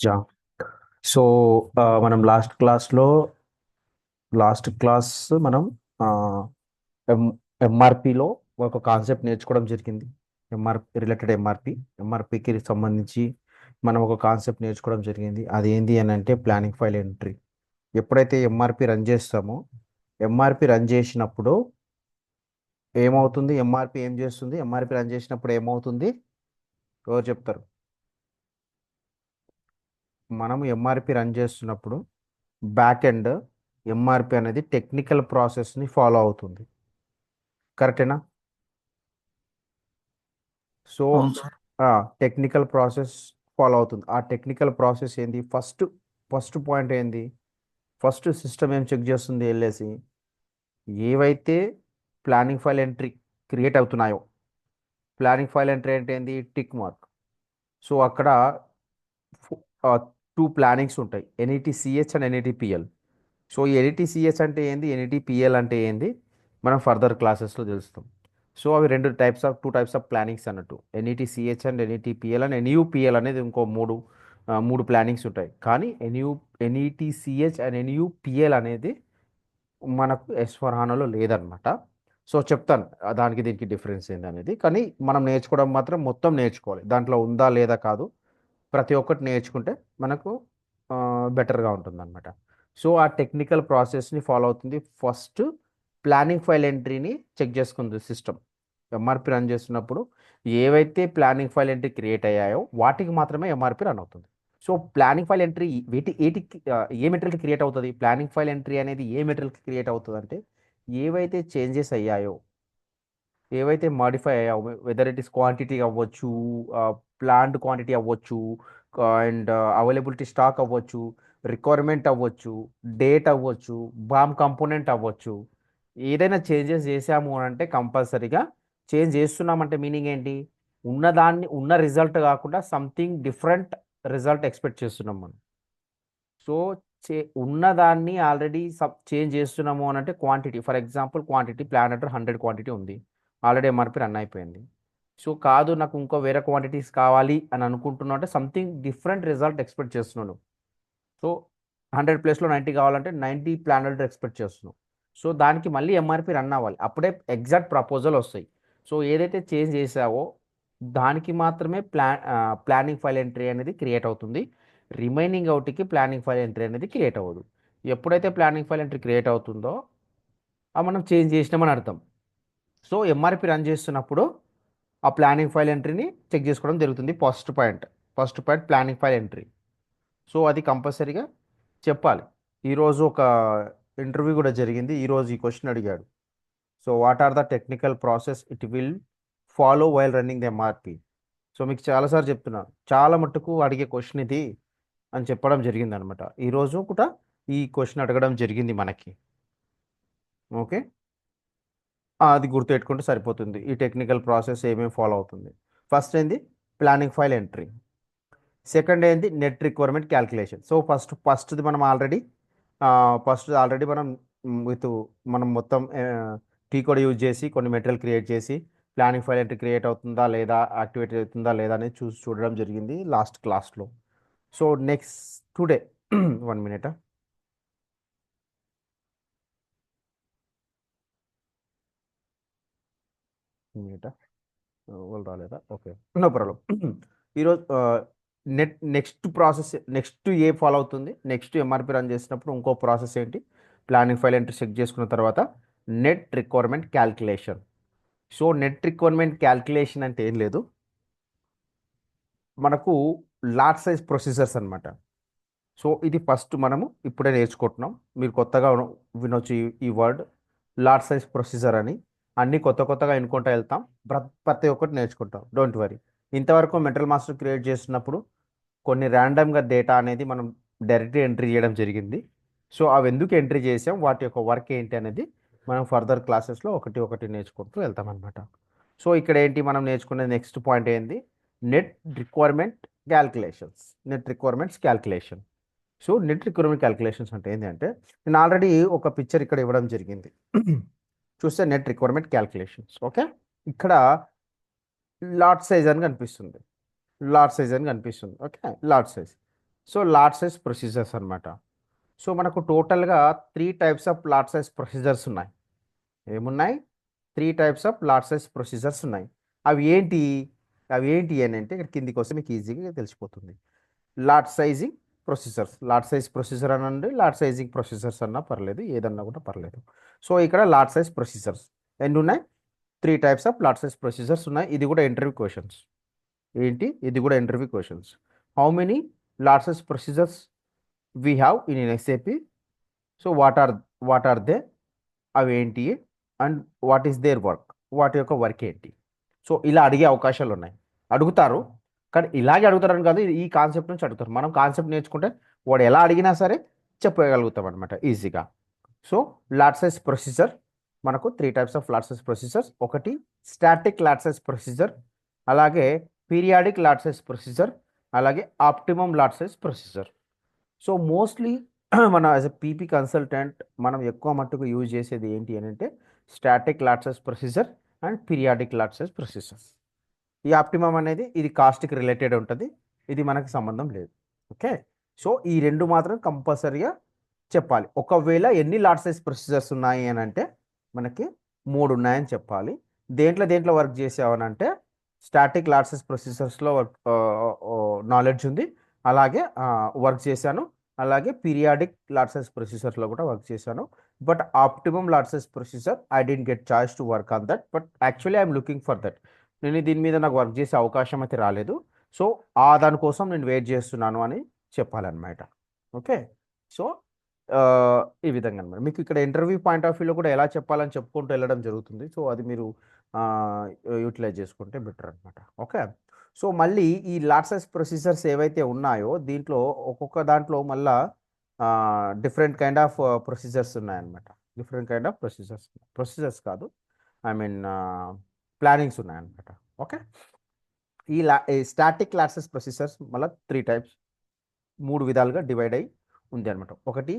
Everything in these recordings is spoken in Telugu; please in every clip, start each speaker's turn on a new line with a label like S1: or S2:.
S1: యా సో మనం లాస్ట్ క్లాస్ మనం ఎం ఎంఆర్పిలో ఒక కాన్సెప్ట్ నేర్చుకోవడం జరిగింది. ఎంఆర్పికి సంబంధించి మనం ఒక కాన్సెప్ట్ నేర్చుకోవడం జరిగింది. అది ఏంటి అని అంటే ప్లానింగ్ ఫైల్ ఎంట్రీ. ఎప్పుడైతే ఎంఆర్పి రన్ చేస్తామో ఎంఆర్పి రన్ చేసినప్పుడు ఏమవుతుంది? ఎంఆర్పి ఏం చేస్తుంది? ఎంఆర్పి రన్ చేసినప్పుడు ఏమవుతుంది? ఎవరు చెప్తారు? మనం ఎంఆర్పి రన్ చేస్తున్నప్పుడు బ్యాక్ ఎండ్ ఎంఆర్పి అనేది టెక్నికల్ ప్రాసెస్ని ఫాలో అవుతుంది. కరెక్టేనా? సో
S2: అవును సార్.
S1: టెక్నికల్ ప్రాసెస్ ఫాలో అవుతుంది. ఆ టెక్నికల్ ప్రాసెస్ ఏంది? ఫస్ట్ పాయింట్ ఏంది? ఫస్ట్ సిస్టమ్ ఏం చెక్ చేస్తుంది? వెళ్ళేసి ఏవైతే ప్లానింగ్ ఫైల్ ఎంట్రీ క్రియేట్ అవుతున్నాయో, ప్లానింగ్ ఫైల్ ఎంట్రీ అంటే ఏంది? Tick mark. సో అక్కడ టూ ప్లానింగ్స్ ఉంటాయి, ఎన్ఈటిసిహెచ్ అండ్ ఎన్ఈటిపిఎల్. సో ఈ ఎన్ఈటిసిహెచ్ అంటే ఏంది, ఎన్ఈటిపిఎల్ అంటే ఏంది, మనం ఫర్దర్ క్లాసెస్లో తెలుస్తాం. సో అవి టూ టైప్స్ ఆఫ్ ప్లానింగ్స్ అన్నట్టు, ఎన్ఈటిసిహెచ్ అండ్ ఎన్ఈటిపిఎల్ అండ్ ఎన్యూపిఎల్ అనేది ఇంకో మూడు ప్లానింగ్స్ ఉంటాయి. కానీ ఎన్ఈటిసిహెచ్ అండ్ ఎన్యూపిఎల్ అనేది మనకు S/4HANAలో లేదనమాట. సో చెప్తాను దానికి దీనికి డిఫరెన్స్ ఏంది అనేది. కానీ మనం నేర్చుకోవడం మాత్రం మొత్తం నేర్చుకోవాలి, దాంట్లో ఉందా లేదా కాదు, ప్రతి ఒక్కటి నేర్చుకుంటే మనకు బెటర్గా ఉంటుందన్నమాట. సో ఆ టెక్నికల్ ప్రాసెస్ని ఫాలో అవుతుంది. ఫస్ట్ ప్లానింగ్ ఫైల్ ఎంట్రీని చెక్ చేసుకుంది సిస్టమ్. ఎంఆర్పి రన్ చేస్తున్నప్పుడు ఏవైతే ప్లానింగ్ ఫైల్ ఎంట్రీ క్రియేట్ అయ్యాయో వాటికి మాత్రమే ఎంఆర్పి రన్ అవుతుంది. సో ప్లానింగ్ ఫైల్ ఎంట్రీ ఏ మెటీరియల్కి క్రియేట్ అవుతుంది? ప్లానింగ్ ఫైల్ ఎంట్రీ అనేది ఏ మెటీరియల్కి క్రియేట్ అవుతుంది అంటే ఏవైతే చేంజెస్ అయ్యాయో, ఏవైతే మాడిఫై అయ్యాయో, వెదర్ ఇట్ ఇస్ క్వాంటిటీ అవ్వచ్చు, ప్లాండ్ క్వాంటిటీ అవ్వచ్చు, అండ్ అవైలబిలిటీ స్టాక్ అవ్వచ్చు, రిక్వైర్మెంట్ అవ్వచ్చు, డేట్ అవ్వచ్చు, బామ్ కంపోనెంట్ అవ్వచ్చు. ఏదైనా చేంజెస్ చేసాము అని అంటే కంపల్సరీగా చేంజ్ చేస్తున్నామంటే మీనింగ్ ఏంటి? ఉన్న రిజల్ట్ కాకుండా సంథింగ్ డిఫరెంట్ రిజల్ట్ ఎక్స్పెక్ట్ చేస్తున్నాం మనం. సో ఉన్నదాన్ని ఆల్రెడీ చేంజ్ చేస్తున్నాము అని అంటే quantity, for example quantity plan అంటే 100 క్వాంటిటీ ఉంది, ఆల్రెడీ ఎంఆర్పి రన్ అయిపోయింది. సో కాదు, నాకు ఇంకో వేరే క్వాంటిటీస్ కావాలి అని అనుకుంటున్నావు అంటే సంథింగ్ డిఫరెంట్ రిజల్ట్ ఎక్స్పెక్ట్ చేస్తున్నాను. సో 100 ప్లేస్లో 90 కావాలంటే 90 ప్లాన్ ఎక్స్పెక్ట్ చేస్తున్నాం. సో దానికి మళ్ళీ ఎంఆర్పి రన్ అవ్వాలి, అప్పుడే ఎగ్జాక్ట్ ప్రపోజల్ వస్తాయి. సో ఏదైతే చేంజ్ చేసావో దానికి మాత్రమే ప్లానింగ్ ఫైల్ ఎంట్రీ అనేది క్రియేట్ అవుతుంది. రిమైనింగ్ అవుట్కి ప్లానింగ్ ఫైల్ ఎంట్రీ అనేది క్రియేట్ అవ్వదు. ఎప్పుడైతే ప్లానింగ్ ఫైల్ ఎంట్రీ క్రియేట్ అవుతుందో మనం చేంజ్ చేసినామని అర్థం. సో ఎంఆర్పి రన్ చేస్తున్నప్పుడు ఆ ప్లానింగ్ ఫైల్ ఎంట్రీని చెక్ చేసుకోవడం జరుగుతుంది. First point planning file entry. So అది కంపల్సరీగా చెప్పాలి. ఈరోజు ఒక ఇంటర్వ్యూ కూడా జరిగింది, ఈరోజు ఈ క్వశ్చన్ అడిగాడు. So what are the technical process it will follow while running the MRP? So మీకు చాలాసార్లు చెప్తున్నాను, చాలా మట్టుకు అడిగే క్వశ్చన్ ఇది అని చెప్పడం జరిగింది అనమాట. ఈరోజు కూడా ఈ క్వశ్చన్ అడగడం జరిగింది మనకి. ఓకే, అది గుర్తుపెట్టుకుంటే సరిపోతుంది. ఈ టెక్నికల్ ప్రాసెస్ ఏమేమి ఫాలో అవుతుంది? ఫస్ట్ ఏంది? Planning file entry. సెకండ్ ఏంది? Net requirement calculation. సో ఫస్ట్ది మనం ఆల్రెడీ మనం విత్ మనం మొత్తం టీ కోడ్ యూజ్ చేసి కొన్ని మెటీరియల్ క్రియేట్ చేసి ప్లానింగ్ ఫైల్ ఎంట్రీ క్రియేట్ అవుతుందా లేదా, యాక్టివేట్ అవుతుందా లేదా అనేది చూడడం జరిగింది లాస్ట్ క్లాస్లో. So next today 1 minute. Minute వాళ్ళు రాలేదా? Okay, no problem. ఈరోజు నెక్స్ట్ ఏ ఫాలో అవుతుంది? నెక్స్ట్ ఎంఆర్పి రన్ చేసినప్పుడు ఇంకో ప్రాసెస్ ఏంటి? ప్లానింగ్ ఫైల్ ఎంట్రీ చెక్ చేసుకున్న తర్వాత net requirement calculation. So net requirement calculation అంటే ఏం లేదు, మనకు లార్జ్ సైజ్ ప్రొసీజర్స్ అనమాట. సో ఇది ఫస్ట్ మనము ఇప్పుడే నేర్చుకుంటున్నాం, మీరు కొత్తగా వినొచ్చు ఈ వర్డ్ లార్జ్ సైజ్ ప్రొసీజర్ అని. అన్నీ కొత్తగా ఎన్నుకుంటూ వెళ్తాం, ప్రతి ఒక్కటి నేర్చుకుంటాం, డోంట్ వరీ. ఇంతవరకు మెంటల్ మాస్టర్ క్రియేట్ చేస్తున్నప్పుడు కొన్ని ర్యాండమ్గా డేటా అనేది మనం డైరెక్ట్గా ఎంట్రీ చేయడం జరిగింది. సో అవి ఎందుకు ఎంట్రీ చేసాం, వాటి యొక్క వర్క్ ఏంటి అనేది మనం ఫర్దర్ క్లాసెస్లో ఒకటి ఒకటి నేర్చుకుంటూ వెళ్తాం అనమాట. సో ఇక్కడ ఏంటి మనం నేర్చుకునే నెక్స్ట్ పాయింట్ ఏంటి? Net requirement calculations. Net requirements calculation. So net requirement calculations అంటే ఏంటి అంటే, నేను ఆల్రెడీ ఒక పిక్చర్ ఇక్కడ ఇవ్వడం జరిగింది. చూస్తే నెట్ రిక్వైర్మెంట్ క్యాల్కులేషన్స్. ఓకే, ఇక్కడ లాట్ సైజ్ అని కనిపిస్తుంది. Okay, lot size. So lot size procedures అన్నమాట. సో మనకు టోటల్గా 3 types of lot size procedures ఉన్నాయి. ఏమున్నాయి? 3 types of lot size procedures ఉన్నాయి. అవి ఏంటి? అవి ఏంటి అని అంటే ఇక్కడ కిందికి వస్తే మీకు ఈజీగా తెలిసిపోతుంది. Lot sizing procedures, lot size procedure అనండి, లాట్ సైజింగ్ ప్రొసీజర్స్ అన్నా పర్లేదు, ఏదన్నా కూడా పర్లేదు. సో ఇక్కడ లాట్ సైజ్ ప్రొసీజర్స్ ఎన్ని ఉన్నాయి? 3 types of lot size procedures ఉన్నాయి. ఇది కూడా ఇంటర్వ్యూ క్వశ్చన్స్. ఏంటి? ఇది కూడా interview questions. How many lot size procedures we have in SAP? So what are they? అవి ఏంటి? And what is their work? వాటి యొక్క వర్క్ ఏంటి? సో ఇలా అడిగే అవకాశాలు ఉన్నాయి. అడుగుతారు, కానీ ఇలాగే అడుగుతారని కాదు, ఈ కాన్సెప్ట్ నుంచి అడుగుతారు. మనం కాన్సెప్ట్ నేర్చుకుంటే వాడు ఎలా అడిగినా సరే చెప్పగలుగుతాం అనమాట ఈజీగా. సో లాట్ సైజ్ ప్రొసీజర్, మనకు 3 types of lot size procedures. ఒకటి స్టాటిక్ లాట్ సైజ్ ప్రొసీజర్, అలాగే పీరియాడిక్ లాట్ సైజ్ ప్రొసీజర్, అలాగే optimum lot size procedure. So mostly మన యాజ్ ఎ పీపీ కన్సల్టెంట్ మనం ఎక్కువ మట్టుకు యూజ్ చేసేది ఏంటి అని అంటే static lot size procedure and periodic lot size procedure. ఈ ఆప్టిమమ్ అనేది ఇది కాస్ట్కి రిలేటెడ్ ఉంటుంది, ఇది మనకు సంబంధం లేదు. ఓకే, సో ఈ రెండు మాత్రం కంపల్సరీగా చెప్పాలి. ఒకవేళ ఎన్ని లాట్ సైజ్ ప్రొసీజర్స్ ఉన్నాయి అని అంటే మనకి 3 ఉన్నాయని చెప్పాలి. దేంట్లో దేంట్లో వర్క్ చేసావని అంటే స్టాటిక్ లాట్ సైజ్ ప్రొసీజర్స్లో నాలెడ్జ్ ఉంది, అలాగే వర్క్ చేశాను, అలాగే పీరియాడిక్ లాట్ సైజ్ ప్రొసీజర్లో కూడా వర్క్ చేశాను. But optimum lot size procedure I didn't get choice to work on that, but actually I'm looking for that. నేను దీని మీద నాకు వర్క్ చేసే అవకాశం అయితే రాలేదు, సో దానికోసం నేను వెయిట్ చేస్తున్నాను అని చెప్పాలన్నమాట. ఓకే, సో ఈ విధంగా అనమాట. మీకు ఇక్కడ ఇంటర్వ్యూ పాయింట్ ఆఫ్ వ్యూలో కూడా ఎలా చెప్పాలని చెప్పుకుంటూ వెళ్ళడం జరుగుతుంది. సో అది మీరు యూటిలైజ్ చేసుకుంటే బెటర్ అనమాట. ఓకే, సో మళ్ళీ ఈ లాట్ సైజ్ ప్రొసీజర్స్ ఏవైతే ఉన్నాయో దీంట్లో ఒక్కొక్క దాంట్లో మళ్ళా డిఫరెంట్ కైండ్ ఆఫ్ ప్రొసీజర్స్ ఉన్నాయన్నమాట. డిఫరెంట్ కైండ్ ఆఫ్ ప్రొసీజర్స్ కాదు, ఐ మీన్ ప్లానింగ్స్ ఉన్నాయన్నమాట. ఓకే, ఈ స్టాటిక్ లాట్ సైజ్ ప్రొసీజర్స్ మళ్ళీ 3 టైప్స్, 3 విధాలుగా డివైడ్ అయ్యి ఉంది అనమాట. ఒకటి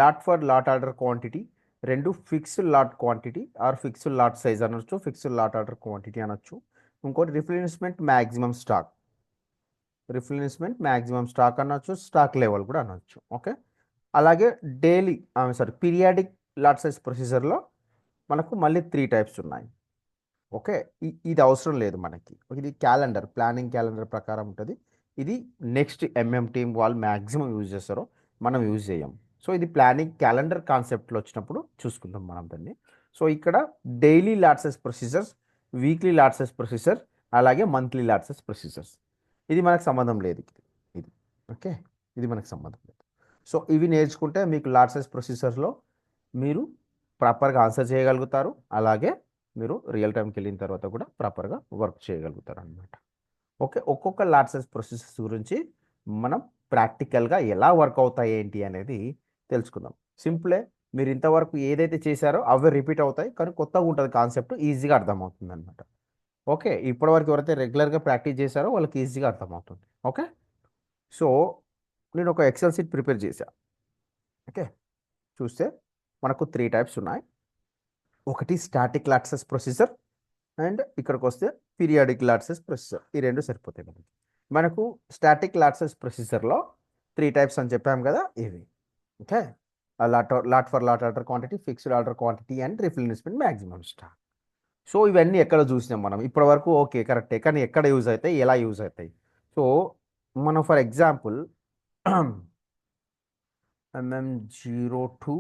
S1: lot for lot order quantity, రెండు fixed lot quantity or fixed lot size అనొచ్చు, ఫిక్స్డ్ లాట్ ఆర్డర్ క్వాంటిటీ అనొచ్చు. ఇంకోటి replenishment maximum stock, replenishment maximum stock అనొచ్చు, స్టాక్ లెవెల్ కూడా అనొచ్చు. ఓకే, అలాగే డైలీ పీరియాడిక్ లాట్ సైజ్ ప్రొసీజర్లో మనకు మళ్ళీ 3 టైప్స్ ఉన్నాయి. ఓకే, ఇది అవసరం లేదు మనకి. ఇది క్యాలెండర్, ప్లానింగ్ క్యాలెండర్ ప్రకారం ఉంటుంది. ఇది నెక్స్ట్ టీం వాళ్ళు మ్యాక్సిమం యూజ్ చేస్తారో మనం యూజ్ చేయం. సో ఇది ప్లానింగ్ క్యాలెండర్ కాన్సెప్ట్లో వచ్చినప్పుడు చూసుకుందాం మనం దాన్ని. సో ఇక్కడ డైలీ లాట్సెస్ ప్రొసీజర్స్, వీక్లీ లాట్సెస్ ప్రొసీజర్, అలాగే మంత్లీ లాట్సెస్ ప్రొసీజర్స్. ఇది మనకు సంబంధం లేదు. ఇది ఓకే, ఇది మనకు సంబంధం లేదు. సో ఇవి నేర్చుకుంటే మీకు లాట్సెస్ ప్రొసీజర్లో మీరు ప్రాపర్గా ఆన్సర్ చేయగలుగుతారు, అలాగే మీరు రియల్ టైంకి వెళ్ళిన తర్వాత కూడా ప్రాపర్గా వర్క్ చేయగలుగుతారు అనమాట. ఓకే, ఒక్కొక్క లాట్ సైజ్ ప్రొసెసెస్ గురించి మనం ప్రాక్టికల్గా ఎలా వర్క్ అవుతాయి ఏంటి అనేది తెలుసుకుందాం. సింపులే, మీరు ఇంతవరకు ఏదైతే చేశారో అవే రిపీట్ అవుతాయి, కానీ కొత్తగా ఉంటుంది కాన్సెప్ట్, ఈజీగా అర్థమవుతుంది అనమాట. ఓకే, ఇప్పటివరకు ఎవరైతే రెగ్యులర్గా ప్రాక్టీస్ చేశారో వాళ్ళకి ఈజీగా అర్థమవుతుంది. ఓకే, సో నేను ఒక ఎక్సెల్ షీట్ ప్రిపేర్ చేశా. ఓకే, చూస్తే మనకు 3 టైప్స్ ఉన్నాయి. ఒకటి స్టాటిక్ లాట్సెస్ ప్రొసీజర్, అండ్ ఇక్కడికి వస్తే పీరియాడిక్ లాట్సెస్ ప్రొసీజర్. ఈ రెండు సరిపోతాయి మనకి. మనకు స్టాటిక్ లాట్సెస్ ప్రొసీజర్లో 3 టైప్స్ అని చెప్పాం కదా, ఇవి. Okay, lot for lot order quantity, fixed order quantity and replenishment maximum stock. So ఇవన్నీ ఎక్కడ చూసినాం మనం ఇప్పటి వరకు? ఓకే, కరెక్టే, కానీ ఎక్కడ యూజ్ అవుతాయి, ఎలా యూజ్ అవుతాయి? సో మనం ఫర్ ఎగ్జాంపుల్ MM02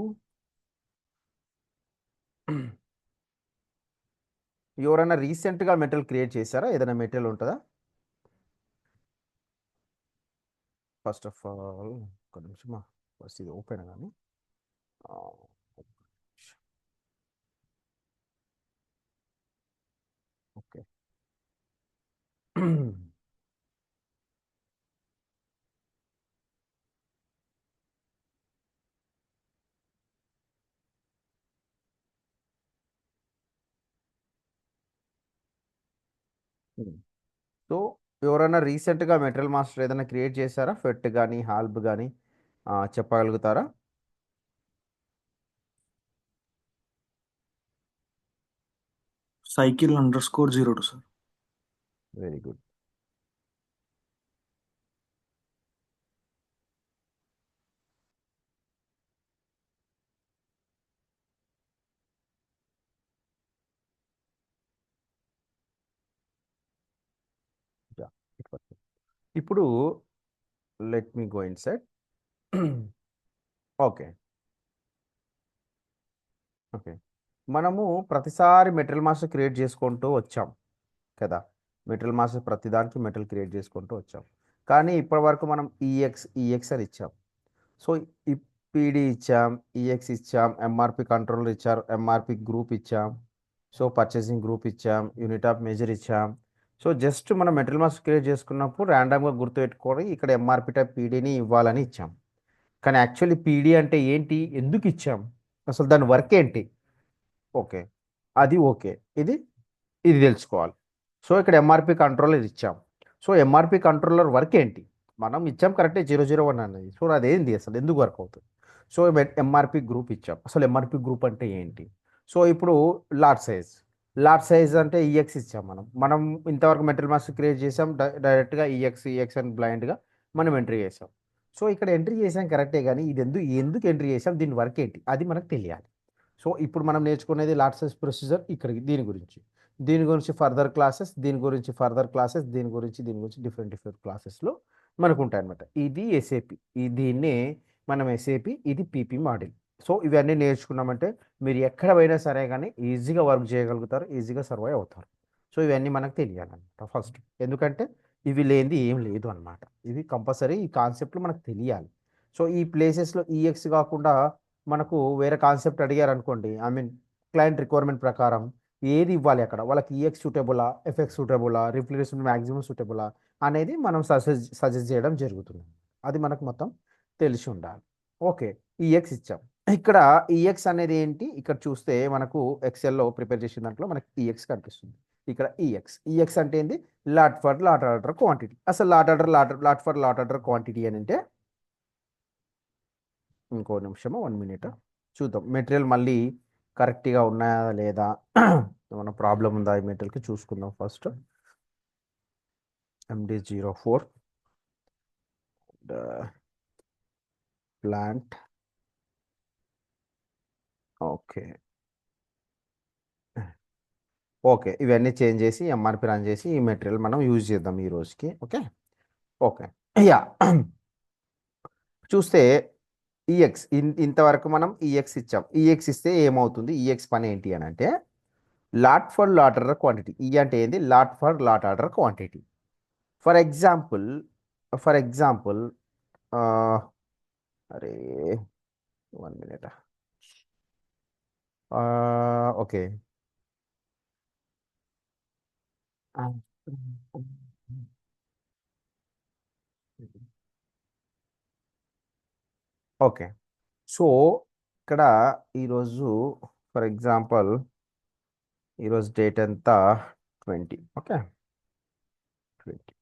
S1: ఎవరైనా రీసెంట్గా మెటీరియల్ క్రియేట్ చేశారా? ఏదైనా మెటీరియల్ ఉంటుందా? ఫస్ట్ ఆఫ్ ఆల్ ఒక నిమిషం, ఫస్ట్ ఇది ఓపెన్ కానీ ఓకే. సో ఎవరైనా రీసెంట్గా మెటీరియల్ మాస్టర్ ఏదైనా క్రియేట్ చేశారా? ఫెట్ కానీ హాల్బ్ కానీ చెప్పగలుగుతారా?
S2: cycle_02 sir.
S1: Very good. ఇప్పుడు let me go in set. Okay. Okay. మనము ప్రతిసారి మెటీరియల్ మాస్టర్ క్రియేట్ చేసుకుంటూ వచ్చాం కదా. మెటీరియల్ మాస్టర్ ప్రతిదానికి మెటీరియల్ క్రియేట్ చేసుకుంటూ వచ్చాం. కానీ ఇప్పటివరకు మనం ఈఎక్స్ అని ఇచ్చాం. సో ఈ పీడీ ఇచ్చాం, ఈఎక్స్ ఇచ్చాం, ఎంఆర్పి కంట్రోలర్ ఇచ్చారు, ఎంఆర్పి గ్రూప్ ఇచ్చాం, సో పర్చేసింగ్ గ్రూప్ ఇచ్చాం, యూనిట్ ఆఫ్ మెజర్ ఇచ్చాం. సో జస్ట్ మనం మెటీరియల్ మాస్టర్ క్రియేట్ చేసుకున్నప్పుడు ర్యాండమ్గా గుర్తుపెట్టుకొని ఇక్కడ ఎంఆర్పి టైప్ పీడీని ఇవ్వాలని ఇచ్చాం. కానీ యాక్చువల్లీ పీడీ అంటే ఏంటి, ఎందుకు ఇచ్చాం, అసలు దాని వర్క్ ఏంటి? ఓకే, అది ఓకే. ఇది ఇది తెలుసుకోవాలి. సో ఇక్కడ ఎంఆర్పి కంట్రోలర్ ఇచ్చాం. సో ఎంఆర్పి కంట్రోలర్ వర్క్ ఏంటి? మనం ఇచ్చాం కరెక్టే 001 అనేది. సో అదేంది, అసలు ఎందుకు వర్క్ అవుతుంది? సో ఎంఆర్పి గ్రూప్ ఇచ్చాం. అసలు ఎంఆర్పి గ్రూప్ అంటే ఏంటి? సో ఇప్పుడు లాట్ సైజ్ అంటే ఈఎక్స్ ఇచ్చాం. మనం ఇంతవరకు మెటీరియల్ మాస్టర్ క్రియేట్ చేసాం, డైరెక్ట్గా ఈఎక్స్ అని బ్లైండ్గా మనం ఎంట్రీ చేసాం. సో ఇక్కడ ఎంట్రీ చేసాం కరెక్టే, కానీ ఇది ఎందుకు ఎందుకు ఎంట్రీ చేసాం, దీని వర్క్ ఏంటి, అది మనకు తెలియాలి. సో ఇప్పుడు మనం నేర్చుకునేది లాట్ సైజ్ ప్రొసీజర్ ఇక్కడికి, దీని గురించి ఫర్దర్ క్లాసెస్, దీని గురించి డిఫరెంట్ డిఫరెంట్ క్లాసెస్లో మనకు ఉంటాయన్నమాట. ఇది ఎస్ఏపి, దీన్నే మనం ఎస్ఏపి, ఇది పీపీ మోడల్. సో ఇవన్నీ నేర్చుకున్నామంటే మీరు ఎక్కడ పోయినా సరే కానీ ఈజీగా వర్క్ చేయగలుగుతారు, ఈజీగా సర్వైవ్ అవుతారు. సో ఇవన్నీ మనకు తెలియాలన్నమాట ఫస్ట్. ఎందుకంటే ఇవి లేనిది ఏం లేదు అనమాట. ఇవి కంపల్సరీ, ఈ కాన్సెప్ట్లు మనకు తెలియాలి. సో ఈ ప్లేసెస్లో ఈఎక్స్ కాకుండా మనకు వేరే కాన్సెప్ట్ అడిగారు అనుకోండి, ఐ మీన్ క్లయింట్ రిక్వైర్మెంట్ ప్రకారం ఏది ఇవ్వాలి అక్కడ వాళ్ళకి, ఈఎక్స్ సూటబులా, ఎఫ్ఎక్స్ సూటబులా, రిప్లేస్మెంట్ మ్యాక్సిమం సూటబులా అనేది మనం సజెస్ట్ చేయడం జరుగుతుంది. అది మనకు మొత్తం తెలిసి ఉండాలి. ఓకే, ఈఎక్స్ ఇచ్చాం. ఇక్కడ ఈఎక్స్ అనేది ఏంటి, ఇక్కడ చూస్తే మనకు ఎక్సెల్లో ప్రిపేర్ చేసిన దాంట్లో మనకి ఈఎక్స్ కనిపిస్తుంది. ఇక్కడ ఈఎక్స్ అంటే ఏంటి, lot for lot order quantity. అసలు lot for lot order quantity అని అంటే, ఇంకో నిమిషము 1 మినిట్ చూద్దాం మెటీరియల్ మళ్ళీ కరెక్ట్గా ఉన్నాయా లేదా, ఏమైనా ప్రాబ్లం ఉందా ఈ మెటీరియల్కి చూసుకుందాం first. MD04 plant. Okay. Okay, ఇవన్నీ చేంజ్ చేసి ఎంఆర్పి రన్ చేసి ఈ మెటీరియల్ మనం యూజ్ చేద్దాం ఈ రోజుకి. ఓకే. ఓకే. యా. చూస్తే ఈఎక్స్, ఇంతవరకు మనం ఈఎక్స్ ఇచ్చాం. ఈఎక్స్ ఇస్తే ఏమవుతుంది, ఈఎక్స్ పని ఏంటి అని అంటే lot for lot order quantity. ఈ అంటే ఏంది, lot for lot order quantity. For example, for example అరే 1 మినిట్. ఓకే. ఓకే. సో ఇక్కడ ఈరోజు ఫర్ ఎగ్జాంపుల్ ఈరోజు డేట్ ఎంత, 20. ఓకే, 20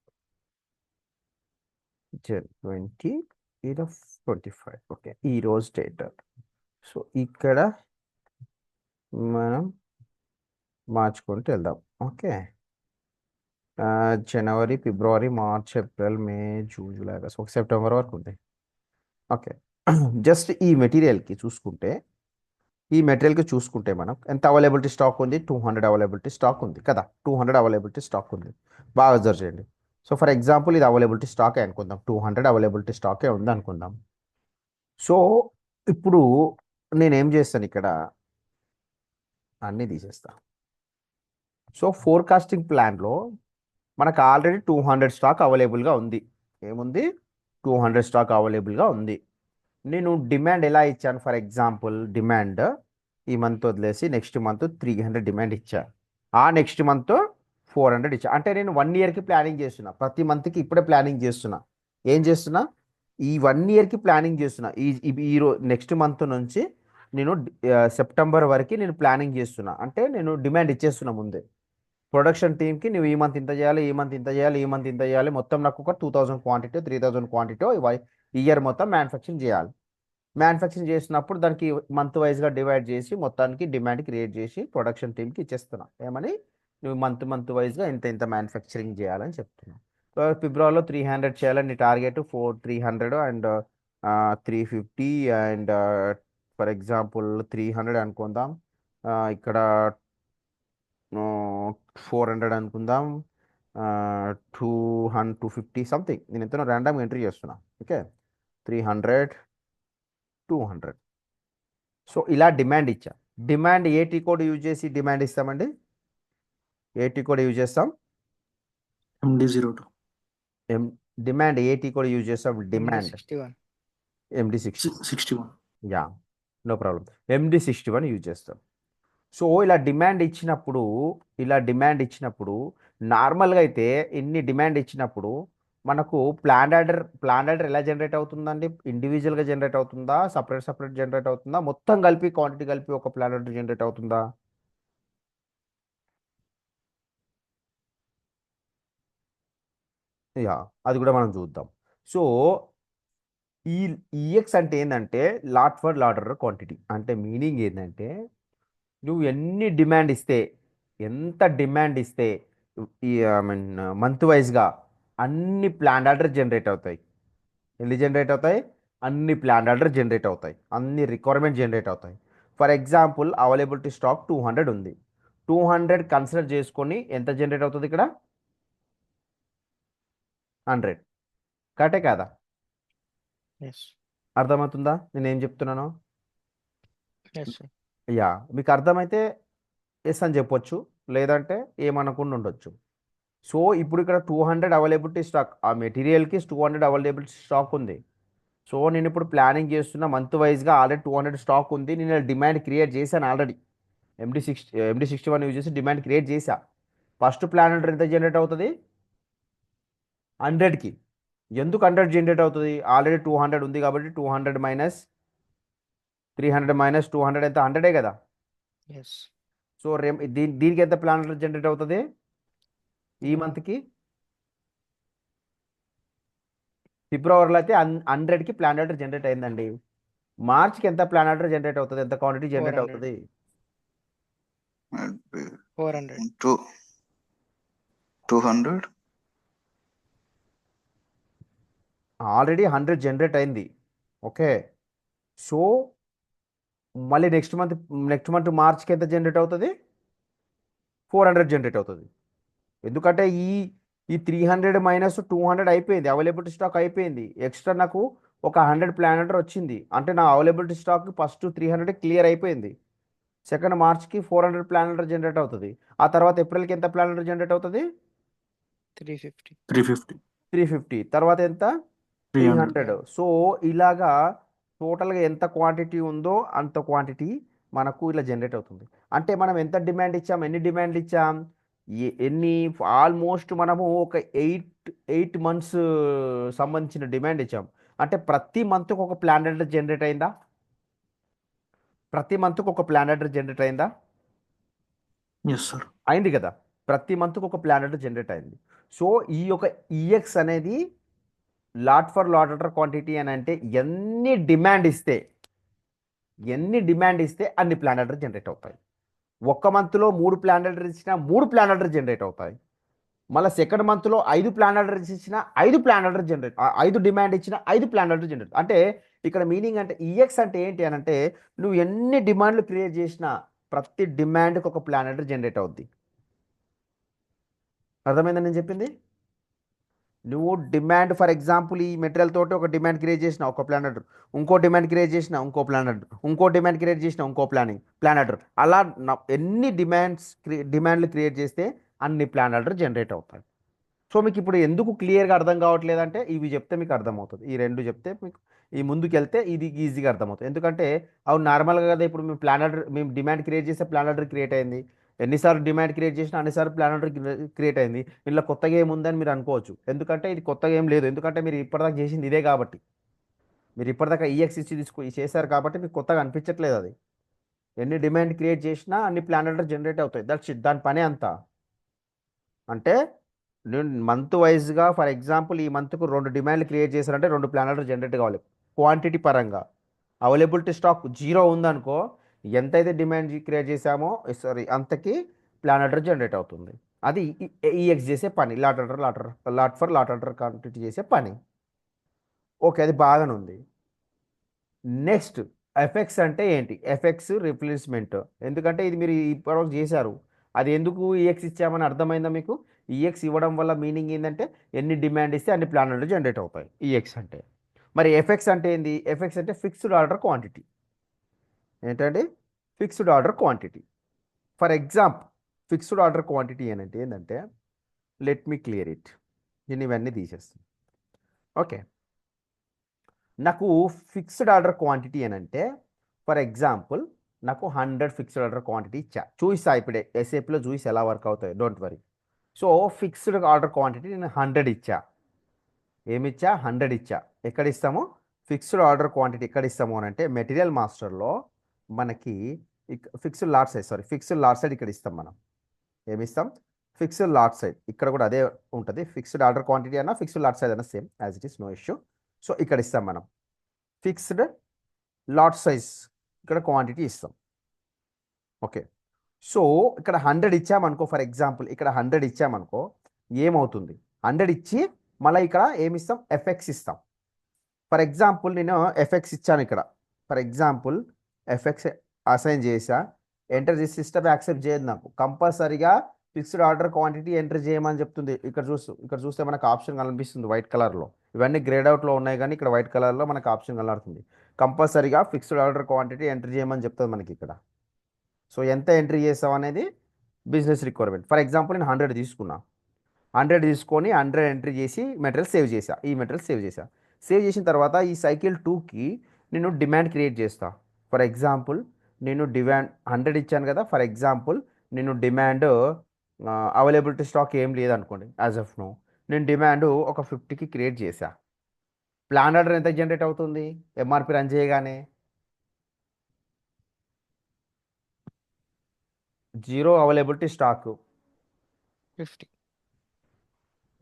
S1: Jan 20 ఇది 25. ఓకే, ఈరోజు డేట్. సో ఇక్కడ మనం మార్చుకుంటూ వెళ్దాం. ఓకే, జనవరి, ఫిబ్రవరి, మార్చ్, ఏప్రిల్, మే, జూన్, జూలై, ఆగస్ట్, ఒక సెప్టెంబర్ వరకు ఉంది. ఓకే. జస్ట్ ఈ మెటీరియల్కి చూసుకుంటే మనం ఎంత అవైలబిలిటీ స్టాక్ ఉంది, 200 అవైలబిలిటీ స్టాక్ ఉంది కదా. 200 అవైలబిలిటీ స్టాక్ ఉంది, బాగా అబ్జర్వ్ చేయండి. సో ఫర్ ఎగ్జాంపుల్ ఇది అవైలబిలిటీ స్టాకే అనుకుందాం, 200 అవైలబిలిటీ స్టాకే ఉంది అనుకుందాం. సో ఇప్పుడు నేనేం చేస్తాను, ఇక్కడ అన్నీ తీసేస్తా. సో ఫోర్కాస్టింగ్ ప్లాన్లో మనకు ఆల్రెడీ 200 స్టాక్ అవైలబుల్గా ఉంది. ఏముంది, 200 స్టాక్ అవైలబుల్గా ఉంది. నేను డిమాండ్ ఎలా ఇచ్చాను, ఫర్ ఎగ్జాంపుల్ డిమాండ్ ఈ మంత్ వదిలేసి నెక్స్ట్ మంత్ 300 డిమాండ్ ఇచ్చా, ఆ నెక్స్ట్ మంత్ 400 ఇచ్చా. అంటే నేను 1 ఇయర్కి ప్లానింగ్ చేస్తున్నా, ప్రతి మంత్కి ఇప్పుడే ప్లానింగ్ చేస్తున్నా. ఏం చేస్తున్నా, ఈ 1 ఇయర్కి ప్లానింగ్ చేస్తున్నా. ఈ నెక్స్ట్ మంత్ నుంచి నేను సెప్టెంబర్ వరకు నేను ప్లానింగ్ చేస్తున్నా. అంటే నేను డిమాండ్ ఇచ్చేస్తున్నా ముందే ప్రొడక్షన్ టీమ్కి, నువ్వు ఈ మంత్ ఇంత చేయాలి, ఈ మంత్ ఇంత చేయాలి, ఈ మంత్ ఇంత చేయాలి, మొత్తం నాకు ఒక 2000 క్వాంటిటీ, 3000 క్వాంటిటీ ఇయర్ మొత్తం మ్యానుఫ్యాక్చరింగ్ చేయాలి. మ్యానుఫ్యాక్చరింగ్ చేసినప్పుడు దానికి మంత్ వైజ్గా డివైడ్ చేసి మొత్తానికి డిమాండ్ క్రియేట్ చేసి ప్రొడక్షన్ టీమ్కి ఇచ్చేస్తున్నా. ఏమని, నువ్వు మంత్ వైజ్గా ఇంత ఇంత మ్యానుఫ్యాక్చరింగ్ చేయాలని చెప్తున్నా. ఫిబ్రవరిలో 300 చేయాలని నీ target, 300 and 350 and for example 300 అనుకుందాం. ఇక్కడ 400 అనుకుందాం. 250 సంథింగ్, నేను ఎంతనో ర్యాండమ్గా ఎంట్రీ చేస్తున్నా. ఓకే, 300, 200. సో ఇలా డిమాండ్ ఇచ్చా. డిమాండ్ ఏ టీ కోడ్ యూజ్ చేసి డిమాండ్ ఇస్తామండి? ఏ టీ కోడ్ యూజ్ చేస్తాం?
S2: MD02.
S1: ఎం డిమాండ్ ఏ టీ కోడ్ యూజ్ చేస్తాం? Demand
S3: MD61.
S1: MD60.
S2: 61.
S1: Yeah, no problem. MD61 use చేస్తాం. సో ఇలా డిమాండ్ ఇచ్చినప్పుడు నార్మల్గా అయితే ఇన్ని డిమాండ్ ఇచ్చినప్పుడు మనకు ప్లాన్ ఆర్డర్ ఎలా జనరేట్ అవుతుందండి? ఇండివిజువల్గా జనరేట్ అవుతుందా, సపరేట్ జనరేట్ అవుతుందా, మొత్తం కలిపి క్వాంటిటీ కలిపి ఒక ప్లాన్ ఆర్డర్ జనరేట్ అవుతుందా? యా, అది కూడా మనం చూద్దాం. సో ఈ ఈఎక్స్ అంటే ఏంటంటే లాట్ ఫర్ లార్డర్ క్వాంటిటీ. అంటే మీనింగ్ ఏంటంటే నువ్వు ఎంత డిమాండ్ ఇస్తే ఈ ఐ మీన్ మంత్ వైజ్గా అన్ని ప్లాన్ ఆర్డర్ జనరేట్ అవుతాయి. ఎన్ని జనరేట్ అవుతాయి? అన్ని ప్లాన్ ఆర్డర్ జనరేట్ అవుతాయి, అన్ని రిక్వైర్మెంట్ జనరేట్ అవుతాయి. ఫర్ ఎగ్జాంపుల్ అవైలబిలిటీ స్టాక్ 200 ఉంది. 200 కన్సిడర్ చేసుకొని ఎంత జనరేట్ అవుతుంది ఇక్కడ? 100. కరెక్టే కాదా?
S3: Yes.
S1: అర్థమవుతుందా నేను ఏం చెప్తున్నానో?
S3: Yes, sir.
S1: యా, మీకు అర్థమైతే ఎస్ అని చెప్పొచ్చు, లేదంటే ఏమనకుండా ఉండొచ్చు. సో ఇప్పుడు ఇక్కడ 200 అవైలబిలిటీ స్టాక్, ఆ మెటీరియల్కి 200 అవైలబిలిటీ స్టాక్ ఉంది. సో నేను ఇప్పుడు ప్లానింగ్ చేస్తున్న మంత్ వైజ్గా ఆల్రెడీ 200 స్టాక్ ఉంది. నేను డిమాండ్ క్రియేట్ చేశాను ఆల్రెడీ. MD61 యూజ్ చేసి డిమాండ్ క్రియేట్ చేశా. ఫస్ట్ ప్లాన్ ఆర్డర్ ఎంత జనరేట్ అవుతుంది? 100కి. ఎందుకు 100 జనరేట్ అవుతుంది? ఆల్రెడీ 200 ఉంది కాబట్టి 200 మైనస్ 300 మైనస్ 200 ఎంత? 100 కదా.
S3: Yes.
S1: సో దీనికి ఎంత ప్లాన్ ఆర్డర్ జనరేట్ అవుతుంది ఈ మంత్కి? ఫిబ్రవరిలో అయితే 100కి ప్లాన్ ఆర్డర్ జనరేట్ అయిందండి. మార్చ్కి ఎంత ప్లాన్ ఆర్డర్ జనరేట్ అవుతుంది? ఎంత క్వాంటిటీ జనరేట్
S3: 400.
S1: అవుతుంది?
S3: 400.
S2: 200.
S1: ఆల్రెడీ 100 జనరేట్ అయింది. ఓకే, సో మళ్ళీ నెక్స్ట్ మంత్ మార్చ్కి ఎంత జనరేట్ అవుతుంది? 400 జనరేట్ అవుతుంది. ఎందుకంటే ఈ 300 మైనస్ 200 అయిపోయింది, అవైలబిలిటీ స్టాక్ అయిపోయింది. ఎక్స్ట్రా నాకు ఒక 100 ప్లాన్ ఆర్డర్ వచ్చింది. అంటే నా అవైలబిలిటీ స్టాక్ ఫస్ట్ 300 క్లియర్ అయిపోయింది. సెకండ్ మార్చ్కి 400 ప్లాన్ ఆర్డర్ జనరేట్ అవుతుంది. ఆ తర్వాత ఏప్రిల్కి ఎంత ప్లాన్ ఆర్డర్ జనరేట్ అవుతుంది?
S3: 350.
S2: 350.
S1: 350. తర్వాత ఎంత?
S2: 300.
S1: 300. సో ఇలాగా టోటల్గా ఎంత క్వాంటిటీ ఉందో అంత క్వాంటిటీ మనకు ఇలా జనరేట్ అవుతుంది. అంటే మనం ఎంత డిమాండ్ ఇచ్చాం? ఎన్ని డిమాండ్ ఇచ్చాం? ఎన్ని? ఆల్మోస్ట్ మనము ఒక 8 మంత్స్ సంబంధించిన డిమాండ్ ఇచ్చాం. అంటే ప్రతి మంత్కి ఒక ప్లాన్ ఆర్డర్ జనరేట్ అయిందా? ప్రతి మంత్కి ఒక ప్లాన్ ఆర్డర్ జనరేట్ అయిందా?
S2: Yes, sir.
S1: అయింది కదా. ప్రతి మంత్కి ఒక ప్లాన్ ఆర్డర్ జనరేట్ అయింది. సో ఈ యొక్క ఈఎక్స్ అనేది lot for lot order quantity అని అంటే ఎన్ని డిమాండ్ ఇస్తే అన్ని ప్లాన్ ఆర్డర్ జనరేట్ అవుతాయి. ఒక్క మంత్లో 3 ప్లాన్ ఆర్డర్ ఇచ్చినా 3 ప్లాన్ ఆర్డర్ జనరేట్ అవుతాయి. మళ్ళీ సెకండ్ మంత్లో 5 ప్లాన్ ఆర్డర్స్ ఇచ్చినా 5 ప్లాన్ ఆర్డర్ జనరేట్, 5 డిమాండ్ ఇచ్చినా 5 ప్లాన్ ఆర్డర్ జనరేట్. అంటే ఇక్కడ మీనింగ్ అంటే ఈఎక్స్ అంటే ఏంటి అని అంటే నువ్వు ఎన్ని డిమాండ్లు క్రియేట్ చేసినా ప్రతి డిమాండ్కి ఒక ప్లాన్ ఆర్డర్ జనరేట్ అవుద్ది. అర్థమైందని నేను చెప్పింది? నువ్వు డిమాండ్ ఫర్ ఎగ్జాంపుల్ ఈ మెటీరియల్ తోటి ఒక డిమాండ్ క్రియేట్ చేసిన ఒక ప్లాన్ ఆర్డర్, ఇంకో డిమాండ్ క్రియేట్ చేసిన ఇంకో ప్లాన్ ఆర్డర్, ఇంకో డిమాండ్ క్రియేట్ చేసిన ఇంకో ప్లాన్ ఆర్డర్, అలా ఎన్ని డిమాండ్లు క్రియేట్ చేస్తే అన్ని ప్లాన్ ఆర్డర్ జనరేట్ అవుతాయి. సో మీకు ఇప్పుడు ఎందుకు క్లియర్గా అర్థం కావట్లేదంటే ఇవి చెప్తే మీకు అర్థమవుతుంది. ఈ రెండు చెప్తే మీకు ఈ ముందుకు వెళ్తే ఇది ఈజీగా అర్థమవుతుంది. ఎందుకంటే అవి నార్మల్గా కదా. ఇప్పుడు మేము డిమాండ్ క్రియేట్ చేస్తే ప్లాన్ ఆర్డర్ క్రియేట్ అయింది. ఎన్నిసార్లు డిమాండ్ క్రియేట్ చేసినా అన్నిసార్లు ప్లాన్ ఆర్డర్ క్రియేట్ అయింది. ఇందులో కొత్తగా ఏముందని మీరు అనుకోవచ్చు. ఎందుకంటే ఇది కొత్తగా ఏం లేదు. ఎందుకంటే మీరు ఇప్పటిదాకా చేసింది ఇదే కాబట్టి. మీరు ఇప్పటిదాకా ఈఎక్స్ ఇచ్చి చేశారు కాబట్టి మీకు కొత్తగా అనిపించట్లేదు అది. ఎన్ని డిమాండ్ క్రియేట్ చేసినా అన్ని ప్లాన్ ఆర్డర్ జనరేట్ అవుతాయి. దాని పనే అంతా. అంటే నేను మంత్ వైజ్గా ఫర్ ఎగ్జాంపుల్ ఈ మంత్కు 2 డిమాండ్లు క్రియేట్ చేశారంటే 2 ప్లాన్ ఆర్డర్ జనరేట్ కావాలి. క్వాంటిటీ పరంగా అవైలబిలిటీ స్టాక్ 0 ఉందనుకో, ఎంతైతే డిమాండ్ క్రియేట్ చేశామో అంతకి ప్లాన్ ఆర్డర్ జనరేట్ అవుతుంది. అది ఈఎక్స్ చేసే పని, lot for lot order quantity చేసే పని. ఓకే, అది బాగానే ఉంది. నెక్స్ట్ ఎఫెక్ట్స్ అంటే ఏంటి? Effects replacement. ఎందుకంటే ఇది మీరు ఇప్పటివరకు చేశారు. అది ఎందుకు ఈఎక్స్ ఇచ్చామని అర్థమైందా మీకు? ఈఎక్స్ ఇవ్వడం వల్ల మీనింగ్ ఏంటంటే ఎన్ని డిమాండ్ ఇస్తే అన్ని ప్లాన్ ఆర్డర్ జనరేట్ అవుతాయి ఈఎక్స్ అంటే. మరి ఎఫ్ఎక్స్ అంటే ఏంది? ఎఫ్ఎక్స్ అంటే ఫిక్స్డ్ ఆర్డర్ క్వాంటిటీ. ఏంటంటే fixed order quantity. For example fixed order quantity అని అంటే ఏంటంటే, లెట్ మీ క్లియర్ ఇట్. నేను ఇవన్నీ తీసేస్తాను. ఓకే, నాకు ఫిక్స్డ్ ఆర్డర్ క్వాంటిటీ అని అంటే, ఫర్ ఎగ్జాంపుల్ నాకు 100 ఫిక్స్డ్ ఆర్డర్ క్వాంటిటీ ఇచ్చా. చూపిస్తా ఇప్పుడే ఎస్ఏపిలో చూసి ఎలా వర్క్ అవుతాయి, don't worry. So fixed order quantity నేను 100 ఇచ్చా. ఏమిచ్చా? 100 ఇచ్చా. ఎక్కడ ఇస్తాము? ఫిక్స్డ్ ఆర్డర్ క్వాంటిటీ ఎక్కడ ఇస్తాము అని అంటే మెటీరియల్ మాస్టర్లో మనకి fixed lot size, fixed lot size ఇక్కడ ఇస్తాం మనం. ఏమిస్తాం? Fixed lot size. ఇక్కడ కూడా అదే ఉంటుంది. ఫిక్స్డ్ ఆర్డర్ క్వాంటిటీ అన్నా ఫిక్స్డ్ లాట్ సైజ్ అన్న same as it is, no issue. So ఇక్కడ ఇస్తాం మనం ఫిక్స్డ్ లాట్ సైజ్, ఇక్కడ క్వాంటిటీ ఇస్తాం. ఓకే, సో ఇక్కడ 100 ఇచ్చామనుకో, ఫర్ ఎగ్జాంపుల్ ఇక్కడ 100 ఇచ్చామనుకో ఏమవుతుంది? 100 ఇచ్చి మళ్ళీ ఇక్కడ ఏమిస్తాం? ఎఫ్ఎక్స్ ఇస్తాం. ఫర్ ఎగ్జాంపుల్ నేను ఎఫ్ఎక్స్ ఇచ్చాను ఇక్కడ. ఫర్ ఎగ్జాంపుల్ ఎఫ్ఎక్స్ అసైన్ చేసా. ఎంటర్ చేసి సిస్టమ్ యాక్సెప్ట్ చేయదు నాకు. కంపల్సరీగా ఫిక్స్డ్ ఆర్డర్ క్వాంటిటీ ఎంటర్ చేయమని చెప్తుంది. ఇక్కడ చూస్తే మనకు ఆప్షన్ కనిపిస్తుంది వైట్ కలర్లో. ఇవన్నీ గ్రేడ్ అవుట్లో ఉన్నాయి కానీ ఇక్కడ వైట్ కలర్లో మనకు ఆప్షన్ కనబడుతుంది. కంపల్సరీగా ఫిక్స్డ్ ఆర్డర్ క్వాంటిటీ ఎంటర్ చేయమని చెప్తుంది మనకి ఇక్కడ. సో ఎంత ఎంట్రీ చేస్తాం అనేది బిజినెస్ రిక్వైర్మెంట్. ఫర్ ఎగ్జాంపుల్ నేను 100 తీసుకున్నా. 100 తీసుకొని 100 ఎంట్రీ చేసి మెటీరియల్ సేవ్ చేసా. ఈ మెటీరియల్ సేవ్ చేసా. సేవ్ చేసిన తర్వాత ఈ సైకిల్ 2కి నేను డిమాండ్ క్రియేట్ చేస్తా. ఫర్ ఎగ్జాంపుల్ నేను డిమాండ్ 100 ఇచ్చాను కదా. ఫర్ ఎగ్జాంపుల్ నేను డిమాండ్ అవైలబిలిటీ స్టాక్ ఏం లేదనుకోండి యాజ్ ఆఫ్ నో. నేను డిమాండ్ ఒక 50కి క్రియేట్ చేసా. ప్లాన్ ఆర్డర్ ఎంత జనరేట్ అవుతుంది ఎంఆర్పి రన్ చేయగానే? 0 availability stock.
S3: 50.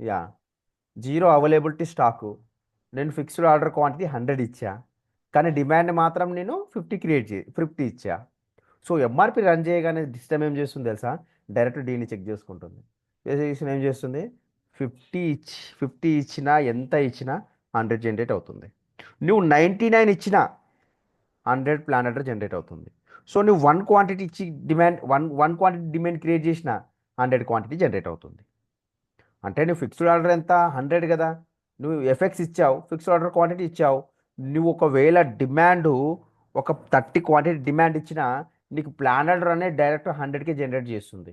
S1: Yeah, 0 availability stock. నేను ఫిక్స్డ్ ఆర్డర్ క్వాంటిటీ 100 ఇచ్చా, కానీ డిమాండ్ మాత్రం నేను 50 ఇచ్చా. సో ఎంఆర్పి రన్ చేయగానే సిస్టమ్ ఏం చేస్తుంది తెలుసా? డైరెక్ట్ డీని చెక్ చేసుకుంటుంది. ఏం చేస్తుంది? 50 ఇచ్చినా ఎంత ఇచ్చినా 100 జనరేట్ అవుతుంది. నువ్వు 99 ఇచ్చినా 100 ప్లాన్ ఆర్డర్ జనరేట్ అవుతుంది. సో నువ్వు 1 క్వాంటిటీ ఇచ్చి demand one quantity demand create చేసిన 100 క్వాంటిటీ జనరేట్ అవుతుంది. అంటే నువ్వు ఫిక్స్డ్ ఆర్డర్ ఎంత? 100 కదా. నువ్వు ఎఫ్ఎక్స్ ఇచ్చావు, ఫిక్స్డ్ ఆర్డర్ క్వాంటిటీ ఇచ్చావు. నువ్వు ఒకవేళ డిమాండ్ ఒక 30 క్వాంటిటీ డిమాండ్ ఇచ్చినా నీకు ప్లాన్ ఆర్డర్ అనేది డైరెక్ట్ 100కే జనరేట్ చేస్తుంది.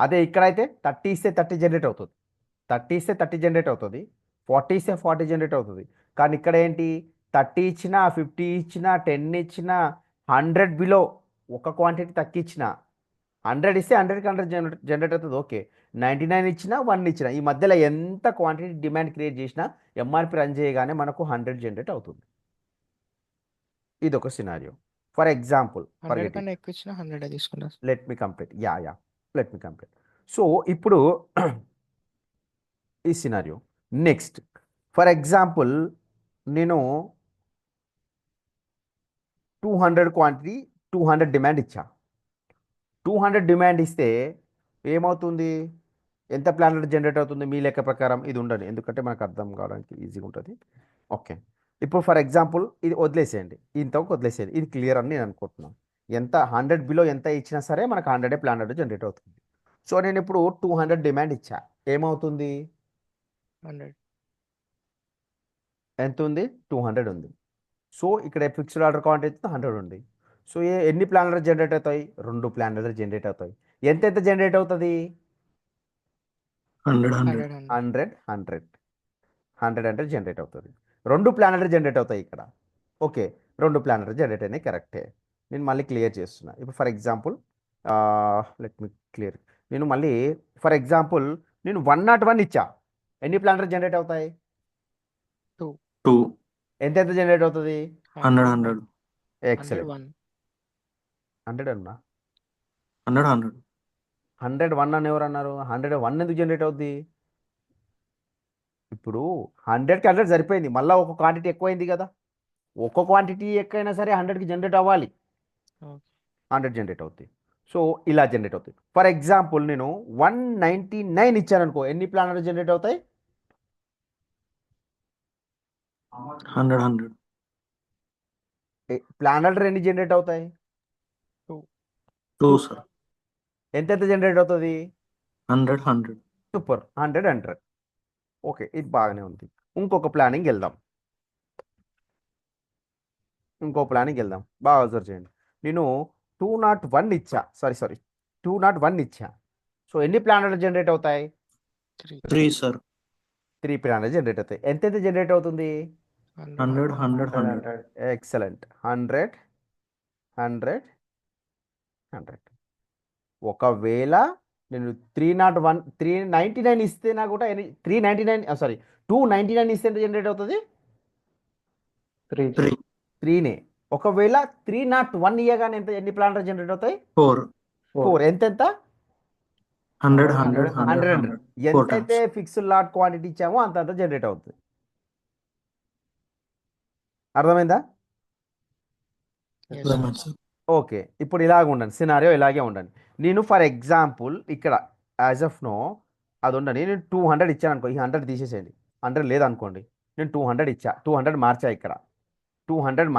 S1: అదే ఇక్కడైతే 30 ఇస్తే 30 జనరేట్ అవుతుంది, 30 ఇస్తే 30 జనరేట్ అవుతుంది, 40 ఇస్తే 40 జనరేట్ అవుతుంది. కానీ ఇక్కడ ఏంటి? 30 ఇచ్చినా, 50 ఇచ్చినా, 10 ఇచ్చినా, 100 బిలో ఒక క్వాంటిటీ తగ్గించిన 100 ఇస్తే 100కి 100 జనరేట్ అవుతుంది. ఓకే, 99 ఇచ్చినా 1 ఇచ్చినా ఈ మధ్యలో ఎంత క్వాంటిటీ డిమాండ్ క్రియేట్ చేసినా ఎంఆర్పి రన్ చేయగానే మనకు 100 జనరేట్ అవుతుంది. ఇది ఒక సినారియో. ఫర్ ఎగ్జాంపుల్
S3: 100 కన్నా ఎక్కువ ఇచ్చినా 100 తీసుకున్నా.
S1: Let me complete. Let me complete. So ఇప్పుడు ఈ సినారియో నెక్స్ట్. ఫర్ ఎగ్జాంపుల్ నేను 200 క్వాంటిటీ 200 డిమాండ్ ఇచ్చా. 200 డిమాండ్ ఇస్తే ఏమవుతుంది? ఎంత ప్లాన్ జనరేట్ అవుతుంది మీ లెక్క ప్రకారం? ఇది ఉండండి, ఎందుకంటే మనకు అర్థం కావడానికి ఈజీగా ఉంటుంది. ఓకే, ఇప్పుడు ఫర్ ఎగ్జాంపుల్ ఇది వదిలేసేయండి, ఇంతకు వదిలేసేయండి. ఇది క్లియర్ అని నేను అనుకుంటున్నాను. ఎంత 100 బిలో ఎంత ఇచ్చినా సరే మనకు 100 ప్లాన్ జనరేట్ అవుతుంది. సో నేను ఇప్పుడు 200 డిమాండ్ ఇచ్చా. ఏమవుతుంది?
S3: 100.
S1: ఎంత ఉంది? 200 ఉంది. సో ఇక్కడ ఫిక్స్డ్ ఆర్డర్ క్వాంటిటీ 100 ఉంది. సో ఎన్ని ప్లాన్ జనరేట్ అవుతాయి? 2 ప్లాన్ జనరేట్ అవుతాయి. ఎంత జనరేట్ అవుతుంది?
S2: 100
S1: 100 జనరేట్ అవుతుంది. 2 ప్లాన్ జనరేట్ అవుతాయి ఇక్కడ. ఓకే, 2 ప్లాన్ జనరేట్ అయినాయి, కరెక్టే. నేను మళ్ళీ క్లియర్ చేస్తున్నా. ఇప్పుడు for example let me clear. నేను మళ్ళీ ఫర్ ఎగ్జాంపుల్ నేను 101 ఇచ్చా. ఎన్ని ప్లాన్ జనరేట్ అవుతాయి?
S2: 2
S1: ఎంత జనరేట్ అవుతుంది?
S2: 100
S1: ఎక్సలెంట్.
S3: 101.
S1: 100 అన్నా?
S2: 100
S1: 101 అని ఎవరు అన్నారు? 101 ఎందుకు జనరేట్ అవుద్ది? ఇప్పుడు 100కి 100 సరిపోయింది, మళ్ళీ ఒక క్వాంటిటీ ఎక్కువైంది కదా. ఒక్క క్వాంటిటీ ఎక్కువైనా సరే 100కి జనరేట్ అవ్వాలి.
S3: Okay.
S1: 100 జనరేట్ అవుతుంది. సో ఇలా జనరేట్ అవుతుంది. ఫర్ ఎగ్జాంపుల్ నేను 199 ఇచ్చాను అనుకో, ఎన్ని ప్లాన్ జనరేట్ అవుతాయి?
S2: 100
S1: ప్లాన్ ఎన్ని జనరేట్ అవుతాయి?
S2: 2 సార్.
S1: ఎంత జనరేట్ అవుతుంది?
S2: 100
S1: సూపర్ 100 ఓకే, ఇది బాగానే ఉంది. ఇంకొక ప్లానింగ్ వెళ్దాం. బాగా అబ్జర్వ్ చేయండి. నేను 201 ఇచ్చా, సారీ 201 ఇచ్చా. సో ఎన్ని ప్లానెట్లు జనరేట్ అవుతాయి?
S3: 3.
S2: 3 సార్.
S1: 3 ప్లానెట్లు జనరేట్ అవుతాయి. ఎంత జనరేట్ అవుతుంది?
S2: 100 100 100.
S1: 100. ఎక్సలెంట్. 100 100 100. ఒకవేళ నేను 301 399 ఇస్తే నాకు కూడా 399 సారీ 299 ఇస్తే ఎంత జనరేట్ అవుతుంది?
S2: 3
S1: 3నే. ఒకవేళ 301 ఇయ్యగానే ఎన్ని ప్లానెట్లు జనరేట్ అవుతాయి?
S2: 4
S1: 4. ఎంత
S2: 100 100
S1: 100.
S2: 100 4
S1: ఎంతైతే
S2: times.
S1: ఫిక్స్డ్ లాట్ క్వాంటిటీ ఇచ్చామో అంత జనరేట్ అవుతుంది. అర్థమైందా?
S3: Yes,
S2: అర్థమైంది సార్.
S1: ఓకే, ఇప్పుడు ఇలాగ ఉండండి, సినారియో ఇలాగే ఉండండి. నేను ఫర్ ఎగ్జాంపుల్ ఇక్కడ యాజ్ ఆఫ్ నో అది ఉండండి. నేను 200 ఇచ్చాను అనుకో, ఈ 100 తీసేసేయండి. 100 లేదనుకోండి, నేను 200 ఇచ్చా, 200 మార్చా, ఇక్కడ 200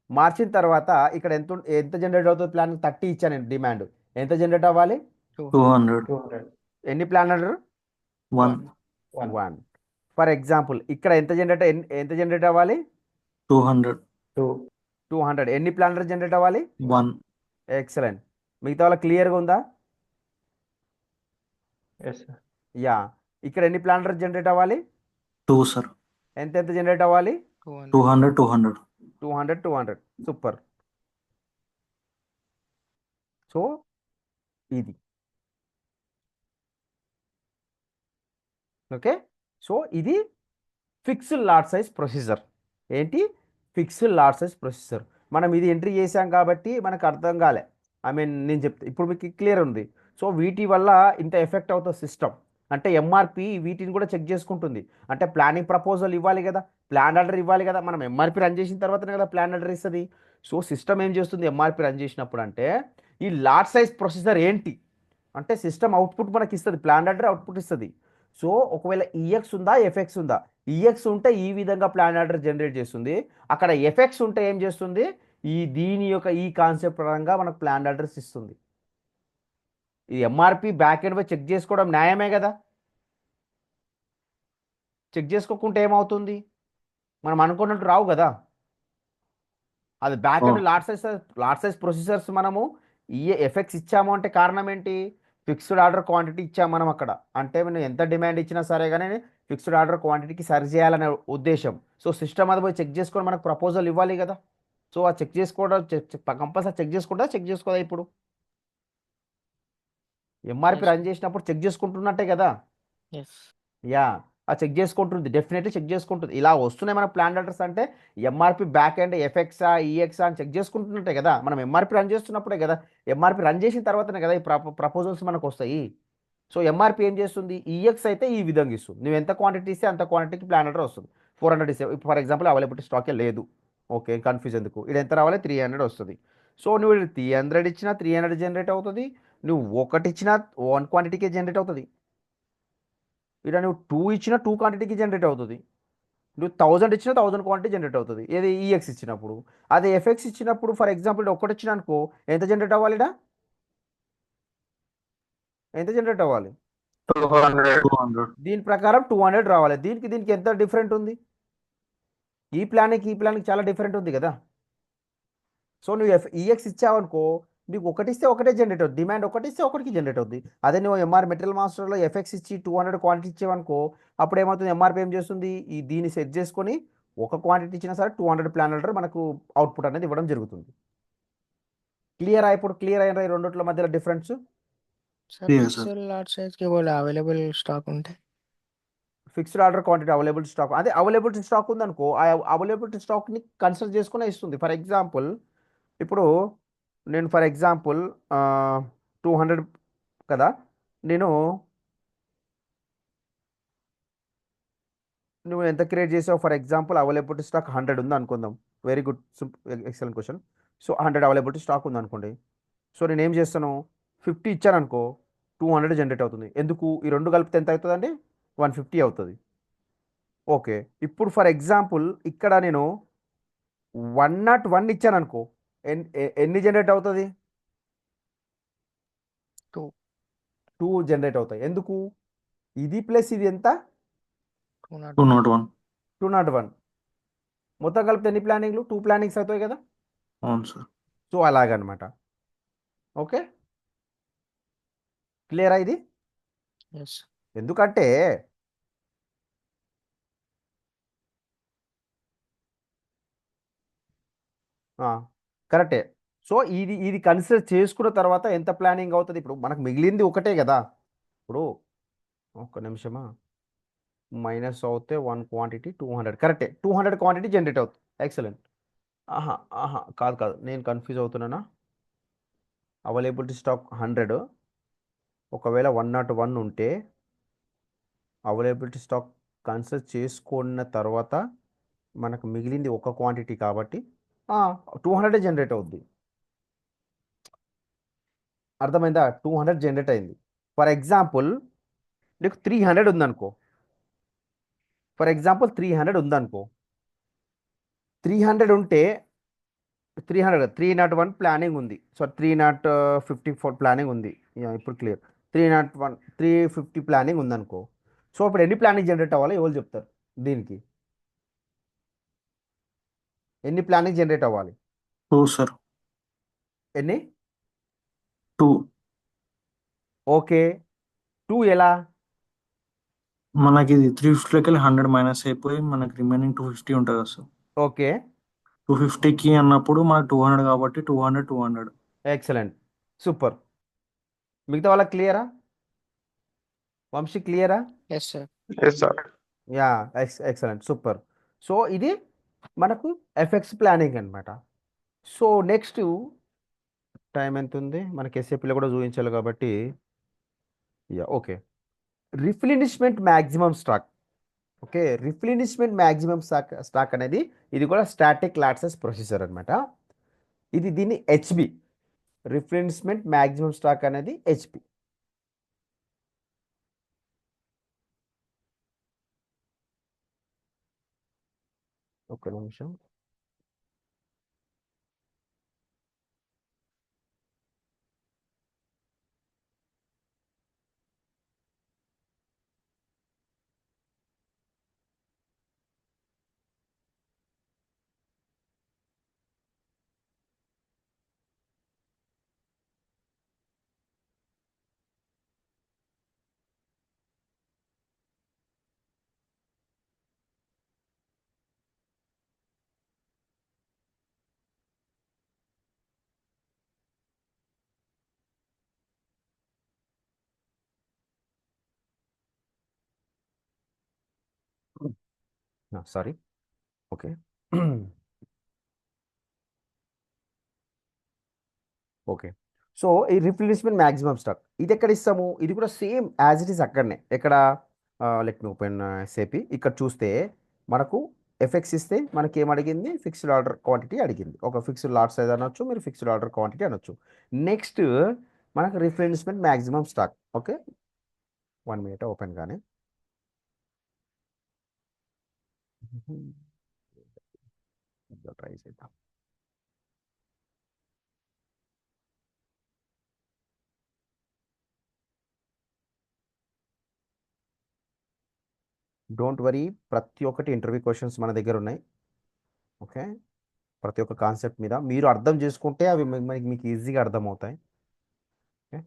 S1: మార్చిన తర్వాత ఇక్కడ ఎంత జనరేట్ అవుతుంది? ప్లాన్ 30 ఇచ్చా నేను డిమాండ్. ఎంత జనరేట్ అవ్వాలి?
S2: 200
S1: ఎన్ని ప్లానర్?
S2: 1
S1: 1. ఫర్ ఎగ్జాంపుల్ ఇక్కడ ఎంత జనరేట్ అవ్వాలి?
S2: 200
S1: 200. ఎన్ని ప్లానర్ జనరేట్ అవ్వాలి?
S2: 1
S1: ఎక్సలెంట్. మిగతా వాళ్ళ క్లియర్గా ఉందా? యా. ఇక్కడ ఎన్ని ప్లానర్ జనరేట్ అవ్వాలి?
S2: 2 సార్.
S1: ఎంత జనరేట్ అవ్వాలి?
S3: 200.
S2: 200
S1: 200. సూపర్. సో ఇది ఓకే. సో ఇది ఫిక్స్డ్ లాట్ సైజ్ ప్రొసీజర్. ఏంటి? Fixed lot size procedure. మనం ఇది ఎంట్రీ చేసాం కాబట్టి మనకు అర్థం కాలే. నేను చెప్తే ఇప్పుడు మీకు క్లియర్ ఉంది. సో వీటి వల్ల ఇంత ఎఫెక్ట్ అవుతుంది సిస్టమ్. అంటే ఎంఆర్పి వీటిని కూడా చెక్ చేసుకుంటుంది. అంటే ప్లానింగ్ ప్రపోజల్ ఇవ్వాలి కదా, ప్లాన్ ఆర్డర్ ఇవ్వాలి కదా. మనం ఎంఆర్పి రన్ చేసిన తర్వాతనే కదా ప్లాన్ ఆర్డర్ ఇస్తుంది. సో సిస్టమ్ ఏం చేస్తుంది ఎంఆర్పి రన్ చేసినప్పుడు అంటే ఈ లాట్ సైజ్ ప్రొసీజర్ ఏంటి అంటే సిస్టమ్ అవుట్పుట్ మనకి ఇస్తుంది, ప్లాన్ ఆర్డర్ అవుట్పుట్ ఇస్తుంది. సో ఒకవేళ ఈఎక్స్ ఉందా, ఎఫ్ఎక్స్ ఉందా? ఈఎక్స్ ఉంటే ఈ విధంగా ప్లాన్ ఆర్డర్ జనరేట్ చేస్తుంది. అక్కడ ఎఫ్ఎక్స్ ఉంటే ఏం చేస్తుంది? దీని యొక్క ఈ కాన్సెప్ట్ పరంగా మనకు ప్లాన్ ఆర్డర్స్ ఇస్తుంది. ఈ ఎంఆర్పి బ్యాక్ ఎండ్ పై చెక్ చేసుకోవడం న్యాయమే కదా. చెక్ చేసుకోకుంటే ఏమవుతుంది? మనం అనుకున్నట్టు రావు కదా. అది back end lot size procedures మనము ఈ ఎఫెక్ట్స్ ఇచ్చాము అంటే కారణం ఏంటి? ఫిక్స్డ్ ఆర్డర్ క్వాంటిటీ ఇచ్చాము మనం అక్కడ. అంటే మనం ఎంత డిమాండ్ ఇచ్చినా సరే కానీ ఫిక్స్డ్ ఆర్డర్ క్వాంటిటీకి సరి చేయాలనే ఉద్దేశం. సో సిస్టమ్ అది పోయి చెక్ చేసుకొని మనకు ప్రపోజల్ ఇవ్వాలి కదా. సో ఆ చెక్ చేసుకోవడం కంపల్సరీ చెక్ చేసుకోదా? ఇప్పుడు ఎంఆర్పి
S3: Yes.
S1: రన్ చేసినప్పుడు చెక్ చేసుకుంటున్నట్టే కదా.
S3: Yes.
S1: యా, ఆ చెక్ చేసుకుంటుంది, డెఫినెట్లీ చెక్ చేసుకుంటుంది. ఇలా వస్తున్నాయి మన ప్లాన్ ఆర్డర్స్ అంటే ఎంఆర్పి బ్యాక్ ఎండ్ ఎఫ్ఎక్సా ఈఎక్సా అని చెక్ చేసుకుంటున్నట్టే కదా. మనం ఎంఆర్పి రన్ చేస్తున్నప్పుడే కదా, ఎంఆర్పి రన్ చేసిన తర్వాతనే కదా ఈ ప్రపోజల్స్ మనకు వస్తాయి. సో ఎంఆర్పి ఏం చేస్తుంది? ఈఎక్స్ అయితే ఈ విధంగా ఇస్తుంది. నువ్వు ఎంత క్వాంటిటీ ఇస్తే అంత క్వాంటిటీకి ప్లాన్ ఆర్డర్ వస్తుంది. 400 ఇస్తే ఫర్ ఎగ్జాంపుల్ అవైలబిలిటీ స్టాకే లేదు. ఓకే, కన్ఫ్యూజ్ ఎందుకు? ఇది ఎంత రావాలి? 300 వస్తుంది. సో నువ్వు 300 ఇచ్చినా 300 జనరేట్ అవుతుంది. నువ్వు 1 ఇచ్చినా 1 క్వాంటిటీకే జనరేట్ అవుతుంది. ఇలా నువ్వు 2 ఇచ్చినా 2 క్వాంటిటీకి జనరేట్ అవుతుంది. నువ్వు 1000 ఇచ్చినా 1000 క్వాంటిటీ జనరేట్ అవుతుంది. ఏది? ఈఎక్స్ ఇచ్చినప్పుడు. అదే ఎఫ్ఎక్స్ ఇచ్చినప్పుడు ఫర్ ఎగ్జాంపుల్ 1 ఇచ్చిన అనుకో, ఎంత జనరేట్ అవ్వాలి? ఎంత జనరేట్ అవ్వాలి?
S2: 200
S1: దీని ప్రకారం 200 రావాలి. దీనికి ఎంత డిఫరెంట్ ఉంది? ఈ ప్లాన్కి చాలా డిఫరెంట్ ఉంది కదా. సో నువ్వు ఈఎక్స్ ఇచ్చావనుకో, నీకు 1 ఇస్తే 1 జనరేట్ అవుతుంది. డిమాండ్ 1 ఇస్తే 1కి జనరేట్ అవుతుంది. అదే నువ్వు ఎంఆర్ మెటీరియల్ మాస్టర్లో ఎఫ్ఎక్స్ ఇచ్చి 200 క్వాంటిటీ ఇచ్చావనుకో, అప్పుడు ఏమవుతుంది? ఎంఆర్పి ఏం చేస్తుంది? దీన్ని సెట్ చేసుకొని 1 క్వాంటిటీ ఇచ్చినా సరే 200 ప్లాన్ ఆర్డర్ మనకు అవుట్పుట్ అనేది ఇవ్వడం జరుగుతుంది. ఇప్పుడు క్లియర్ అయిన ఈ రెండిట్ల మధ్యలో difference?
S3: Sir,
S2: Yes, sir.
S3: fixed lot size के बोले available stock ఉంటే
S1: fixed order quantity available stock, అదే అవైలబిలిటీ స్టాక్ ఉందనుకో, ఆ అవైలబిలిటీ స్టాక్ని కన్సిడర్ చేసుకునే ఇస్తుంది. ఫర్ ఎగ్జాంపుల్ ఇప్పుడు నేను 200 కదా, నువ్వు ఎంత క్రియేట్ చేసావు? ఫర్ ఎగ్జాంపుల్ అవైలబిలిటీ స్టాక్ 100 ఉంది అనుకుందాం. Very good, excellent question. So 100 availability stock ఉంది అనుకోండి. సో నేను ఏం చేస్తాను? 50 ఇచ్చాను అనుకో, 200 జనరేట్ అవుతుంది. ఎందుకు? ఈ రెండు కలిపితే ఎంత అవుతుందండి? 150 అవుతుంది. ఓకే, ఇప్పుడు ఫర్ ఎగ్జాంపుల్ ఇక్కడ నేను 101 ఇచ్చాను అనుకో, ఎన్ని జనరేట్ అవుతుంది?
S3: 2.
S1: 2 జనరేట్ అవుతాయి. ఎందుకు? ఇది ప్లస్ ఇది ఎంత?
S3: 201.
S2: 201.
S1: 201. మొత్తం కలిపితే ఎన్ని ప్లానింగ్లు? 2 ప్లానింగ్స్ అవుతాయి కదా.
S2: అవును సార్.
S1: సో అలాగనమాట. ఓకే, క్లియరా ఇది?
S3: Yes.
S1: ఎందుకంటే కరెక్టే. సో ఇది కన్సిడర్ చేసుకున్న తర్వాత ఎంత ప్లానింగ్ అవుతుంది? ఇప్పుడు మనకు మిగిలింది ఒకటే కదా. ఇప్పుడు ఒక్క నిమిషమా, మైనస్ అవుతే 1 క్వాంటిటీ 200, కరెక్టే. 200 క్వాంటిటీ జనరేట్ అవుతుంది. ఎక్సలెంట్. ఆహా ఆహా, కాదు కాదు, నేను కన్ఫ్యూజ్ అవుతున్నానా? అవైలబిలిటీ స్టాక్ 100, ఒకవేళ 101 ఉంటే అవైలబిలిటీ స్టాక్ కన్సిడర్ చేసుకున్న తర్వాత మనకు మిగిలింది ఒక క్వాంటిటీ కాబట్టి 200 జనరేట్ అవుద్ది. అర్థమైందా? 200 జనరేట్ అయింది. ఫర్ ఎగ్జాంపుల్ నీకు 300 ఉందనుకో. 300 ఉంటే 301 ప్లానింగ్ ఉంది. సో 354 ప్లానింగ్ ఉంది. ఇప్పుడు క్లియర్. 301 350 ప్లానింగ్ ఉందనుకో. సో ఇప్పుడు ఎన్ని ప్లానింగ్ జనరేట్ అవ్వాలి ఎవరు చెప్తారు? దీనికి ఎన్ని ప్లానింగ్ జనరేట్ అవ్వాలి?
S2: 2 సార్.
S1: ఎన్ని?
S2: 2.
S1: ఓకే, 2 ఎలా?
S2: మనకి ఇది 350లోకి 100 మైనస్ అయిపోయి మనకి రిమైనింగ్ 250 ఉంటుంది కదా సార్.
S1: ఓకే,
S2: 250కి అన్నప్పుడు మనకు 200 కాబట్టి 200.
S1: Excellent, super. మిగతా వాళ్ళకి క్లియరా? వంశీ క్లియరా?
S3: Yes, sir.
S2: Yes sir.
S1: Yeah, excellent, super. So ఇది మనకు ఎఫెక్ట్స్ ప్లానింగ్ అనమాట. సో నెక్స్ట్ టైం ఎంత ఉంది మనకి? ఎస్ఏపీలో కూడా చూపించాలి కాబట్టి yeah okay. Replenishment maximum stock. Okay, replenishment maximum stock అనేది ఇది కూడా స్టాటిక్ లాట్సెస్ ప్రొసీజర్ అనమాట. దీన్ని హెచ్బి, రిప్లినిష్మెంట్ మ్యాక్సిమం స్టాక్ అనేది హెచ్బి. ఒక్క నిమిషం. సారీ. ఓకే. ఓకే, సో ఈ రిప్లేస్మెంట్ మ్యాక్సిమం స్టాక్ ఇది ఎక్కడ ఇస్తాము? ఇది కూడా సేమ్ యాజ్ ఇట్ ఈస్ అక్కడనే. ఎక్కడ? Let me open SAP. ఇక్కడ చూస్తే మనకు ఎఫెక్ట్స్ ఇస్తే మనకి ఏం అడిగింది? ఫిక్స్డ్ ఆర్డర్ క్వాంటిటీ అడిగింది. ఒక ఫిక్స్డ్ లాట్ సైజ్ అనొచ్చు, మీరు ఫిక్స్డ్ ఆర్డర్ క్వాంటిటీ అనొచ్చు. నెక్స్ట్ మనకు replacement maximum stock. Okay, 1 minute open కానీ. ట్రై చేద్దాం. డోంట్ వరీ, ప్రతి ఒక్కటి ఇంటర్వ్యూ క్వశ్చన్స్ మన దగ్గర ఉన్నాయి. ఓకే, ప్రతి ఒక్క కాన్సెప్ట్ మీద మీరు అర్థం చేసుకుంటే అవి మీకు ఈజీగా అర్థమవుతాయి. ఓకే,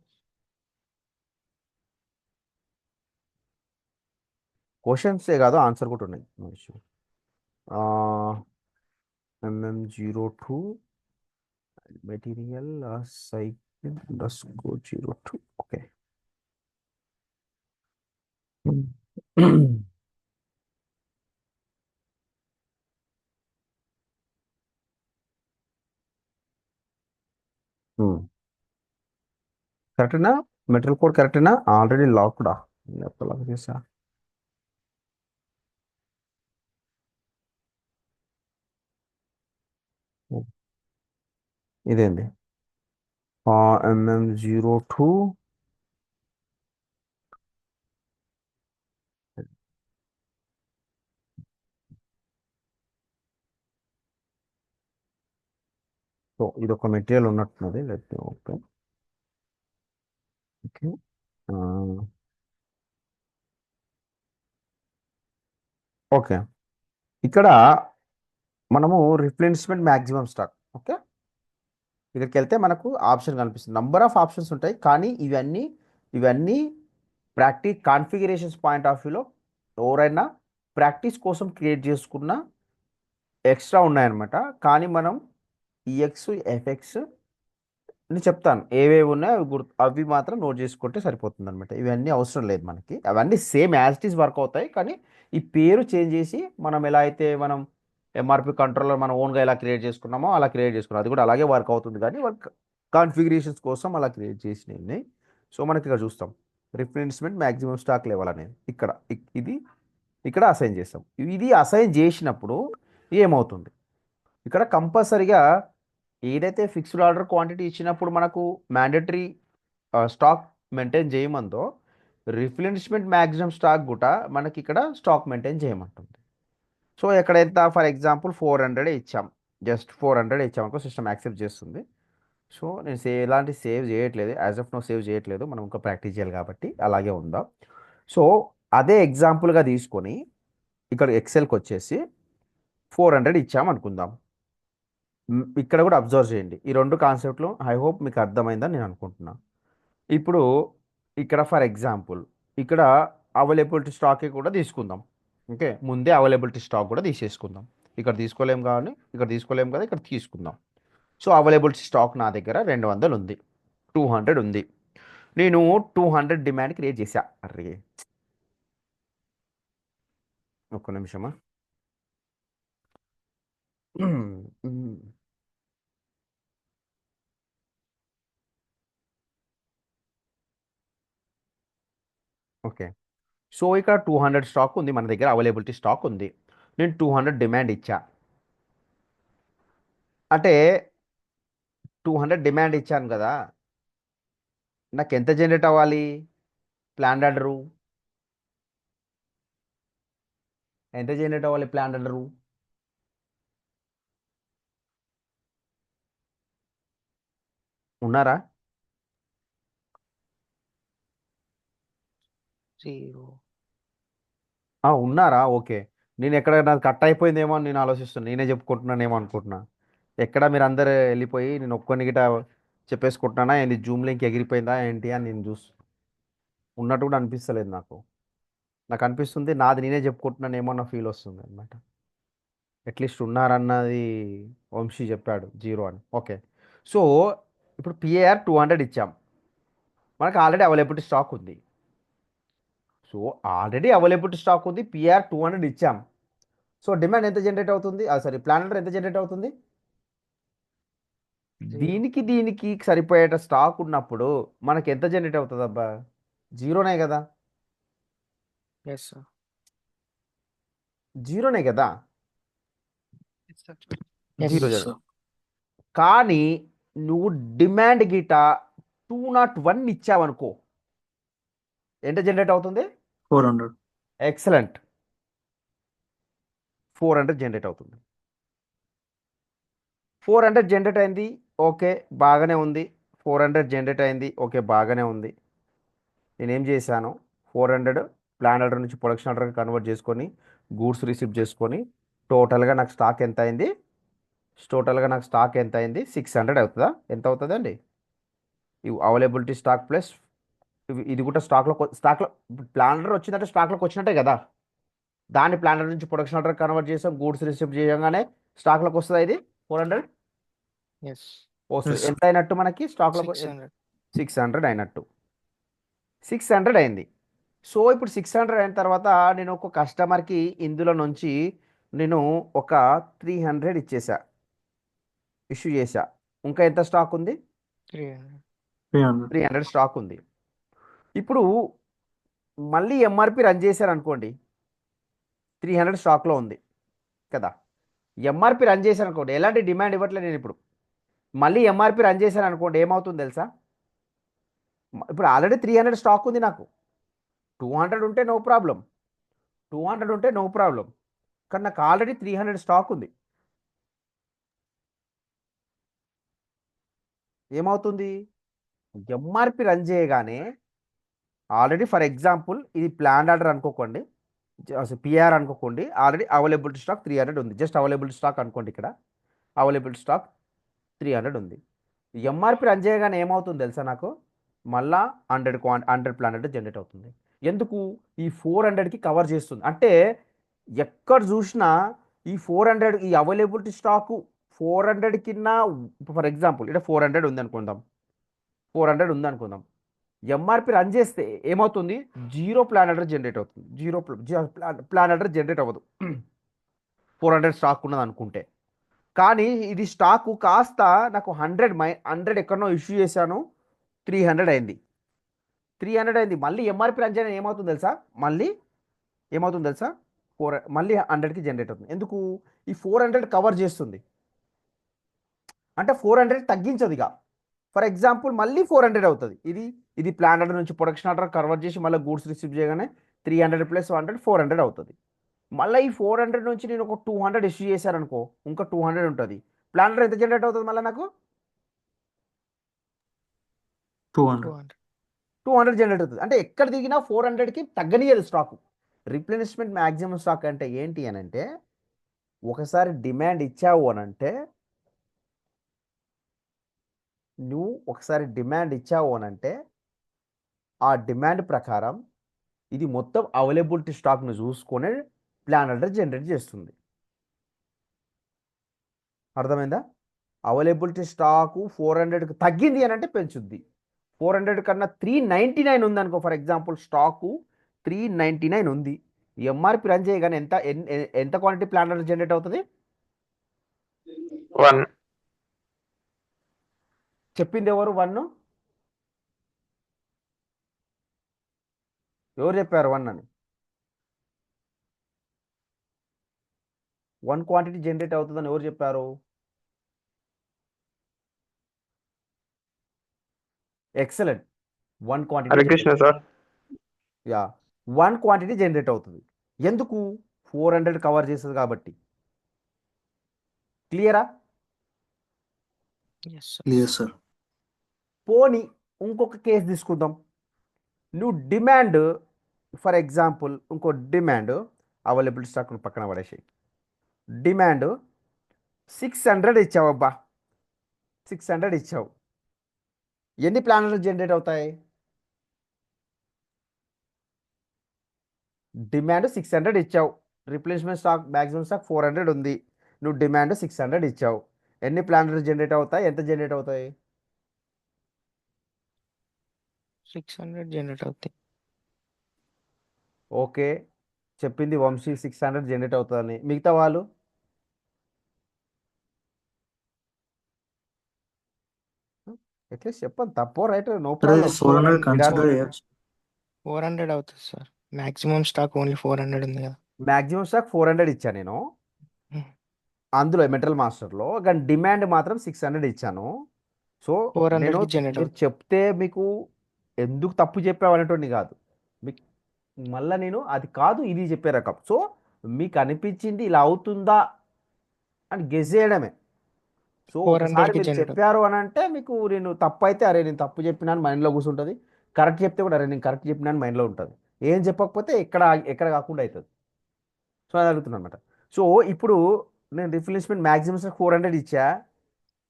S1: క్వశ్చన్సే కాదు ఆన్సర్ కూడా ఉన్నాయి. No issue. MM02 material cycle _02. Okay. కరెక్టేనా? మెటీరియల్ కోడ్ కరెక్టేనా? ఆల్రెడీ లాక్డా లాక్ చేసా. ఇదేంది? MM02 సో ఇది ఒక మెటీరియల్ ఉన్నట్టున్నది. Let me open. Okay, okay, ఇక్కడ మనము రిప్లేస్మెంట్ మ్యాక్సిమం స్టాక్. ఓకే, ఇక్కడికి వెళ్తే మనకు ఆప్షన్ కనిపిస్తుంది, నంబర్ ఆఫ్ ఆప్షన్స్ ఉంటాయి, కానీ ఇవన్నీ కాన్ఫిగరేషన్స్ పాయింట్ ఆఫ్ వ్యూలో ఎవరైనా ప్రాక్టీస్ కోసం క్రియేట్ చేసుకున్న ఎక్స్ట్రా ఉన్నాయన్నమాట. కానీ మనం ఈఎక్స్ ఎఫ్ఎక్స్ నేను చెప్తాను ఏవేవి ఉన్నాయో అవి మాత్రం నోట్ చేసుకుంటే సరిపోతుంది అనమాట. ఇవన్నీ అవసరం లేదు మనకి, అవన్నీ same as it is work అవుతాయి. కానీ ఈ పేరు చేంజ్ చేసి మనం ఎలా అయితే మనం ఎంఆర్పి కంట్రోలర్ మన ఓన్గా ఎలా క్రియేట్ చేసుకున్నామో అలా క్రియేట్ చేసుకున్నాం, అది కూడా అలాగే వర్క్ అవుతుంది. కానీ వర్క్ కాన్ఫిగరేషన్స్ కోసం అలా క్రియేట్ చేసినవి. సో మనకి ఇక్కడ చూస్తాం రిప్లేస్మెంట్ మ్యాక్సిమం స్టాక్ లెవెల్ అనేది ఇక్కడ ఇది ఇక్కడ అసైన్ చేస్తాం. ఇది అసైన్ చేసినప్పుడు ఏమవుతుంది, ఇక్కడ కంపల్సరిగా ఏదైతే ఫిక్స్డ్ ఆర్డర్ క్వాంటిటీ ఇచ్చినప్పుడు మనకు మ్యాండేటరీ స్టాక్ మెయింటైన్ చేయమందో, రిప్లేస్మెంట్ మ్యాక్సిమం స్టాక్ కూడా మనకి ఇక్కడ స్టాక్ మెయింటైన్ చేయమంటుంది. సో ఎక్కడైతే ఫర్ ఎగ్జాంపుల్ 400 ఇచ్చాం, జస్ట్ 400 ఇచ్చాం అనుకో సిస్టమ్ యాక్సెప్ట్ చేస్తుంది. సో నేను ఎలాంటి సేవ్ చేయట్లేదు, యాజ్ ఆఫ్ నో సేవ్ చేయట్లేదు, మనం ఇంకా ప్రాక్టీస్ చేయాలి కాబట్టి అలాగే ఉందా. సో అదే ఎగ్జాంపుల్గా తీసుకొని ఇక్కడ ఎక్సెల్కి వచ్చేసి 400 ఇచ్చాం అనుకుందాం. ఇక్కడ కూడా అబ్జర్వ్ చేయండి ఈ రెండు కాన్సెప్ట్లు, ఐ హోప్ మీకు అర్థమైందని నేను అనుకుంటున్నాను. ఇప్పుడు ఇక్కడ ఫర్ ఎగ్జాంపుల్ ఇక్కడ అవైలబిలిటీ స్టాక్ కూడా తీసుకుందాం. ఓకే, ముందే అవైలబిలిటీ స్టాక్ కూడా తీసేసుకుందాం. ఇక్కడ తీసుకోలేం కానీ ఇక్కడ తీసుకోలేం కదా, ఇక్కడ తీసుకుందాం. సో అవైలబిలిటీ స్టాక్ నా దగ్గర 200 ఉంది, 200 ఉంది. నేను 200 డిమాండ్ క్రియేట్ చేశా. అరే ఒక్క నిమిషమా. ఓకే, సో ఇక్కడ 200 స్టాక్ ఉంది మన దగ్గర, అవైలబిలిటీ స్టాక్ ఉంది. నేను 200 డిమాండ్ ఇచ్చా, అంటే 200 డిమాండ్ ఇచ్చాను కదా, నాకు ఎంత జనరేట్ అవ్వాలి ప్లాన్ ఆర్డరు, ఎంత జనరేట్ అవ్వాలి ప్లాన్ ఆర్డరు? ఉన్నారా?
S3: 0.
S1: ఉన్నారా? ఓకే, నేను ఎక్కడ నాది కట్ అయిపోయిందేమో అని నేను ఆలోచిస్తున్నాను, నేనే చెప్పుకుంటున్నానేమో అనుకుంటున్నా. ఎక్కడ మీరు అందరు వెళ్ళిపోయి నేను ఒక్కొని గిట చెప్పేసుకుంటున్నానా ఏంది, జూమ్ లింక్ ఎగిరిపోయిందా ఏంటి అని నేను ఉన్నట్టు కూడా అనిపిస్తలేదు నాకు. నాకు అనిపిస్తుంది నాది నేనే చెప్పుకుంటున్నానేమో అన్న ఫీల్ వస్తుంది అనమాట. అట్లీస్ట్ ఉన్నారన్నది వంశీ చెప్పాడు 0 అని. ఓకే, సో ఇప్పుడు పిఏఆర్ 200 ఇచ్చాం, మనకు ఆల్రెడీ అవైలబిలిటీ స్టాక్ ఉంది. సో ఆల్రెడీ అవైలబిలిటీ స్టాక్ ఉంది, పిఆర్ 200 ఇచ్చాం. సో డిమాండ్ ఎంత జనరేట్ అవుతుంది, సారీ ప్లాన్ ఆర్డర్ ఎంత జనరేట్ అవుతుంది?
S3: 0.
S1: దీనికి సరిపోయేట స్టాక్ ఉన్నప్పుడు మనకి ఎంత జనరేట్ అవుతుంది అబ్బా? 0నే కదా,
S3: Yes, sir.
S1: 0నే కదా,
S3: Yes, sir.
S1: 0
S2: Yes, sir.
S1: కానీ నువ్వు డిమాండ్ గిట 201 ఇచ్చావనుకో ఎంత జనరేట్ అవుతుంది?
S2: 400.
S1: ఎక్సలెంట్, 400 జనరేట్ అవుతుంది. 400 జనరేట్ అయింది, ఓకే బాగానే ఉంది. 400 జనరేట్ అయింది, ఓకే బాగానే ఉంది. నేనేం చేశాను, 400 ప్లాన్ ఆర్డర్ నుంచి ప్రొడక్షన్ ఆర్డర్కి కన్వర్ట్ చేసుకొని గూడ్స్ రిసీవ్ చేసుకొని టోటల్గా నాకు స్టాక్ ఎంత అయింది? 600 అవుతుందా? ఎంత అవుతుంది అండి? ఇవి అవైలబిలిటీ స్టాక్ ప్లస్ ఇది కూడా స్టాక్లో ప్లాన్ ఆర్డర్ వచ్చిందంటే స్టాక్లోకి వచ్చినట్టే కదా, దాన్ని ప్లాన్ ఆర్డర్ నుంచి ప్రొడక్షన్ ఆర్డర్ కన్వర్ట్ చేసాం, గూడ్స్ రిసీవ్ చేయగానే స్టాక్లోకి వస్తుందా ఇది 400?
S3: Yes.
S1: వస్తుంది.
S2: Yes, sir.
S1: ఎంత అయినట్టు మనకి స్టాక్లో?
S3: 600.
S1: 600 అయినట్టు, 600 అయింది. సో ఇప్పుడు 600 అయిన తర్వాత నేను ఒక కస్టమర్కి ఇందులో నుంచి నేను ఒక 300 ఇష్యూ చేశా. ఇంకా ఎంత స్టాక్ ఉంది?
S3: 300.
S2: 300.
S1: 300 స్టాక్ ఉంది. ఇప్పుడు మళ్ళీ ఎంఆర్పి రన్ చేశారు అనుకోండి, 300 స్టాక్లో ఉంది కదా, ఎంఆర్పి రన్ చేశాను అనుకోండి, ఎలాంటి డిమాండ్ ఇవ్వట్లేదు నేను ఇప్పుడు. మళ్ళీ ఎంఆర్పి రన్ చేశాను అనుకోండి, ఏమవుతుంది తెలుసా? ఇప్పుడు ఆల్రెడీ 300 స్టాక్ ఉంది నాకు, 200 ఉంటే నో ప్రాబ్లం, 200 ఉంటే నో ప్రాబ్లం, కానీ నాకు ఆల్రెడీ 300 స్టాక్ ఉంది. ఏమవుతుంది? ఎంఆర్పి రన్ చేయగానే ఆల్రెడీ ఫర్ ఎగ్జాంపుల్ ఇది ప్లాన్ ఆర్డర్ అనుకోకండి, అసలు పిఆర్ అనుకోకండి, ఆల్రెడీ అవైలబిలిటీ స్టాక్ 300 ఉంది. జస్ట్ అవైలబిలిటీ స్టాక్ అనుకోండి, ఇక్కడ అవైలబిలిటీ స్టాక్ 300 ఉంది. ఎంఆర్పి రన్ చేయగానే ఏమవుతుంది తెలుసా నాకు? మళ్ళా 100 ప్లానెట్ జనరేట్ అవుతుంది. ఎందుకు? ఈ 400కి కవర్ చేస్తుంది. అంటే ఎక్కడ చూసినా ఈ 400 ఈ అవైలబిలిటీ స్టాకు 400 కింద, ఫర్ ఎగ్జాంపుల్ ఇక్కడ 400 ఉంది అనుకుందాం, 400 ఉంది అనుకుందాం. ఎంఆర్పి రన్ చేస్తే ఏమవుతుంది? 0 ప్లానెట్ జనరేట్ అవుతుంది. 0 ప్లానెట్ జనరేట్ అవ్వదు 400 స్టాక్ ఉన్నది అనుకుంటే. కానీ ఇది స్టాకు కాస్త నాకు 100 ఎక్కడనో ఇష్యూ చేశాను, 300 అయింది. 300 అయింది. మళ్ళీ ఎంఆర్పి రన్ చేయడం ఏమవుతుంది తెలుసా? మళ్ళీ ఏమవుతుంది తెలుసా? మళ్ళీ 100కి జనరేట్ అవుతుంది. ఎందుకు? ఈ 400 కవర్ చేస్తుంది. అంటే 400 తగ్గించదు ఇక. ఫర్ ఎగ్జాంపుల్ మళ్ళీ 400 అవుతుంది. ఇది ప్లాన్ ఆర్డర్ నుంచి ప్రొడక్షన్ ఆర్డర్ కన్వర్ట్ చేసి మళ్ళీ గూడ్స్ రిసీవ్ చేయగానే 300 + 100 400 అవుతుంది. మళ్ళీ ఈ 400 నుంచి నేను ఒక 200 ఇష్యూ చేశారనుకో, ఇంకా 200 ఉంటుంది. ప్లాన్ ఆర్డర్ ఎంత జనరేట్ అవుతుంది మళ్ళీ నాకు?
S2: 200.
S3: 200.
S1: 200 జనరేట్ అవుతుంది. అంటే ఎక్కడ దిగినా 400కి తగ్గనియదు స్టాకు. రిప్లెనిష్మెంట్ మ్యాక్సిమం స్టాక్ అంటే ఏంటి అని అంటే, ఒకసారి డిమాండ్ ఇచ్చావు అని అంటే, నువ్వు ఒకసారి డిమాండ్ ఇచ్చావు అని అంటే ఆ డిమాండ్ ప్రకారం ఇది మొత్తం అవైలబిలిటీ స్టాక్ను చూసుకొని ప్లాన్ ఆర్డర్ జనరేట్ చేస్తుంది. అర్థమైందా? అవైలబిలిటీ స్టాకు 400కి తగ్గింది అని అంటే పెంచుద్ది. 400 కన్నా 399 ఉంది అనుకో, ఫర్ ఎగ్జాంపుల్ స్టాకు 399 ఉంది. ఎంఆర్పి రన్ చేయగానే ఎంత క్వాంటిటీ ప్లాన్ ఆర్డర్ జనరేట్ అవుతుంది?
S3: 1.
S1: చెప్పింది ఎవరు? 1. ఎవరు చెప్పారు 1 అని? 1 క్వాంటిటీ జనరేట్ అవుతుందని ఎవరు చెప్పారు? Excellent. 1 quantity
S3: Harikrishna sir.
S1: Yeah, 1 quantity generate అవుతుంది. ఎందుకు? 400 కవర్ చేస్తుంది కాబట్టి. క్లియరా?
S3: Yes, sir.
S2: Clear, sir.
S1: పోనీ ఇంకొక కేసు తీసుకుందాం. నువ్వు డిమాండ్, ఫర్ ఎగ్జాంపుల్ ఇంకో డిమాండ్ అవైలబిలిటీ స్టాక్ పక్కన పడేసి, డిమాండ్ 600 ఇచ్చావు. అబ్బా 600 ఇచ్చావు. ఎన్ని ప్లానర్లు జనరేట్ అవుతాయి? డిమాండ్ 600 ఇచ్చావు, రిప్లేస్మెంట్ స్టాక్ మ్యాక్సిమం స్టాక్ 400 ఉంది. నువ్వు డిమాండ్ 600 ఇచ్చావు. ఎన్ని ప్లానర్లు జనరేట్ అవుతాయి? ఎంత జనరేట్ అవుతాయి?
S3: 600 జనరేట్ అవుతాయి.
S1: ఓకే, చెప్పింది వంశీ 600 జనరేట్ అవుతుందని. మిగతా వాళ్ళు? ఎట్లీస్ట్ చెప్పండి, తప్పో రైట్, నో
S2: Sir, అది
S1: ప్రాబ్లం.
S2: 400 కన్సిడర్ చేయొచ్చు.
S3: 400 అవుతుంది సార్. మాక్సిమం స్టాక్ ఓన్లీ 400 ఉంది కదా.
S1: మ్యాక్సిమం స్టాక్ 400 ఇచ్చాను నేను అందులో మెటల్ మాస్టర్లో, కానీ డిమాండ్ మాత్రం 600 ఇచ్చాను. సో
S3: 400
S1: నేను
S3: కి జనరేట్
S1: మీరు
S3: అవుతుంది.
S1: చెప్తే మీకు ఎందుకు తప్పు చెప్పావు అనేటువంటి కాదు, మీకు మళ్ళీ నేను అది కాదు ఇది చెప్పే రకం. సో మీకు అనిపించింది ఇలా అవుతుందా అని గెస్ చేయడమే. సో
S3: 400
S1: ఒకసారి
S3: కి
S1: మీరు
S3: జనరేట్ అవుతుంది.
S1: చెప్పారు అని అంటే మీకు నేను తప్పు అయితే అరే నేను తప్పు చెప్పినాను మైండ్లో కూర్చుంటుంది, కరెక్ట్ చెప్తే కూడా అరే నేను కరెక్ట్ చెప్పినాను మైండ్లో ఉంటుంది. ఏం చెప్పకపోతే ఎక్కడ కాకుండా అవుతుంది. సో అది అడుగుతున్నాను అనమాట. సో ఇప్పుడు నేను రిఫ్రెష్మెంట్ మ్యాక్సిమం 400 ఇచ్చా,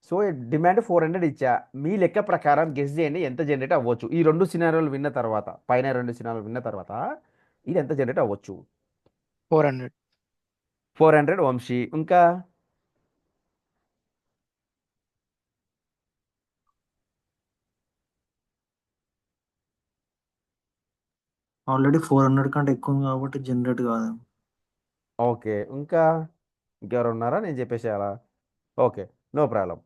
S1: సో డిమాండ్ 400 ఇచ్చా. మీ లెక్క ప్రకారం గెస్ చేయండి ఎంత జనరేట్ అవ్వచ్చు. ఈ 2 సినారియోలు విన్న తర్వాత, పైన 2 సినారియోలు విన్న తర్వాత ఇది ఎంత జనరేట్ అవ్వచ్చు?
S3: 400.
S1: 400 వంశీ. ఇంకా
S2: ఆల్రెడీ 400 కంటే ఎక్కువ ఉంది కాబట్టి జనరేట్ కాదు.
S1: ఓకే, ఇంకా ఇంకెవరు ఉన్నారా? నేను చెప్పేసేయాలా? Okay, no problem.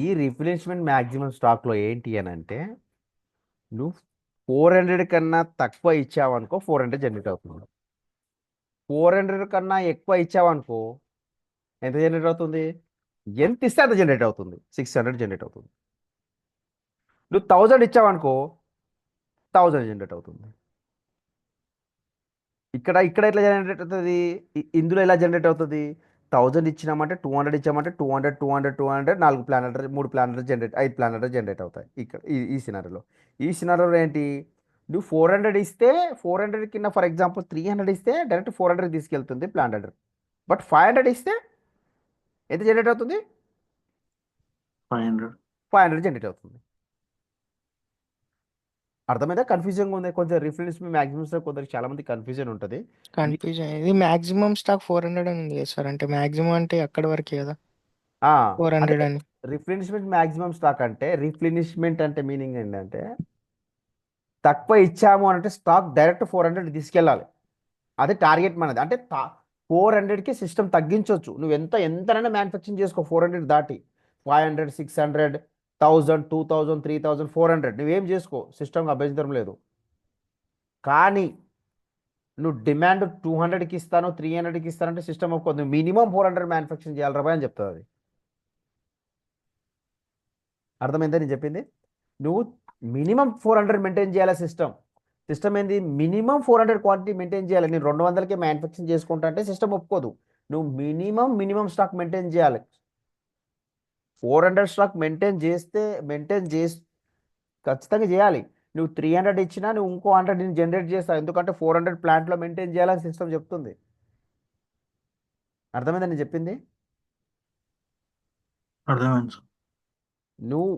S1: ఈ రిఫ్రెష్మెంట్ మ్యాక్సిమం స్టాక్లో ఏంటి అని అంటే, నువ్వు 400 కన్నా తక్కువ ఇచ్చావనుకో 400 జనరేట్ అవుతుంది. 400 కన్నా ఎక్కువ ఇచ్చావనుకో ఎంత జనరేట్ అవుతుంది? ఎంత ఇస్తే అంత జనరేట్ అవుతుంది. 600 జనరేట్ అవుతుంది. నువ్వు 1000 ఇచ్చావనుకో 1000 జనరేట్ అవుతుంది. ఇక్కడ ఎట్లా జనరేట్ అవుతుంది? ఇందులో ఎలా జనరేట్ అవుతుంది? 1000 ఇచ్చినామంటే 200 ఇచ్చామంటే 200 200 200 4 planetary 3 planetary generate 5 planetary generate అవుతాయి. ఇక్కడ ఈ సినారీలో ఏంటి? నువ్వు 400 ఇస్తే 400 కింద ఫర్ ఎగ్జాంపుల్ 300 ఇస్తే డైరెక్ట్ 400 తీసుకెళ్తుంది ప్లాన్ ఆర్డర్. బట్ 500 ఇస్తే ఎంత జనరేట్ అవుతుంది?
S2: 500.
S1: 500 జనరేట్ అవుతుంది. అర్థమైందా? కన్ఫ్యూజన్గా ఉంది కొంచెం. రిఫరెన్స్ మ్యాక్సిమమ్స్ కొందరికి చాలా మంది కన్ఫ్యూజన్ ఉంటుంది.
S3: కన్ఫ్యూజన్. ఇది మాక్సిమం స్టాక్ 400 అని ఉంది కదా సార్, అంటే మాక్సిమం అంటే అక్కడి వరకే కదా
S1: అంటే
S3: 400 అని.
S1: రిప్లెనిష్మెంట్ మ్యాక్సిమం స్టాక్ అంటే, రిప్లెనిష్మెంట్ అంటే మీనింగ్ ఏంటంటే తక్కువ ఇచ్చాము అంటే స్టాక్ డైరెక్ట్ 400 తీసుకెళ్ళాలి. అది టార్గెట్ మనది. అంటే 400కి సిస్టమ్ తగ్గించవచ్చు. నువ్వు ఎంతనైనా మ్యానుఫ్యాక్చరింగ్ చేసుకో 400 దాటి. 500, 600, 1000, 2000, 3000, 400 నువ్వేం చేసుకో, సిస్టమ్కి అభ్యంతరం లేదు. కానీ నువ్వు డిమాండ్ 200కి ఇస్తాను 300కి ఇస్తానంటే సిస్టమ్ ఒప్పుకోదు. నువ్వు మినిమం 400 మ్యానుఫ్యాక్చరింగ్ చేయాలి రాబాయ్ అని చెప్తుంది అది. అర్థమైందా నేను చెప్పింది? నువ్వు మినిమం 400 మెయింటైన్ చేయాలి సిస్టమ్. సిస్టమ్ ఏంది? మినిమం 400 క్వాంటిటీ మెయింటైన్ చేయాలి. నేను 200కే మ్యానుఫ్యాక్చరింగ్ చేసుకుంటా అంటే సిస్టమ్ ఒప్పుకోదు. నువ్వు మినిమం స్టాక్ మెయింటైన్ చేయాలి. 400 స్టాక్ మెయింటైన్ చేసి ఖచ్చితంగా చేయాలి. నువ్వు 300 ఇచ్చినా నువ్వు ఇంకో 100 నేను జనరేట్ చేస్తావు. ఎందుకంటే 400 ప్లాంట్లో మెయింటైన్ చేయాలని సిస్టమ్ చెప్తుంది. అర్థమైందా నేను చెప్పింది?
S2: అర్థమైంది సార్.
S1: నువ్వు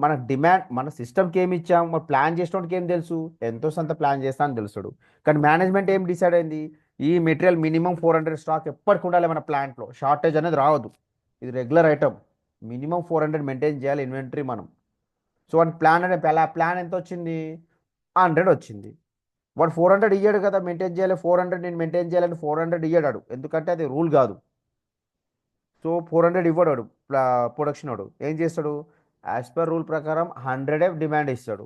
S1: మన డిమాండ్ మన సిస్టమ్కి ఏమి ఇచ్చాం, మరి ప్లాన్ చేసినోడికి ఏం తెలుసు? ఎంతో సంత ప్లాన్ చేస్తా అని తెలుస్తాడు. కానీ మేనేజ్మెంట్ ఏం డిసైడ్ అయింది? ఈ మెటీరియల్ మినిమం 400 స్టాక్ ఎప్పటికి ఉండాలి మన ప్లాంట్లో, షార్టేజ్ అనేది రావద్దు. ఇది రెగ్యులర్ ఐటమ్, మినిమం 400 మెయింటైన్ చేయాలి ఇన్వెంటరీ మనం. సో వాడి ప్లాన్ ఎంత వచ్చింది? 100 వచ్చింది. వాడు 400 ఇయ్యాడు కదా, మెయింటైన్ చేయాలి 400 నేను మెయింటైన్ చేయాలని 400 ఇయ్యాడు. ఎందుకంటే అది రూల్ కాదు. సో 400 ఇవ్వడాడు ప్రొడక్షన్ వాడు. ఏం చేస్తాడు? యాజ్ పర్ రూల్ ప్రకారం 100 డిమాండ్ ఇస్తాడు.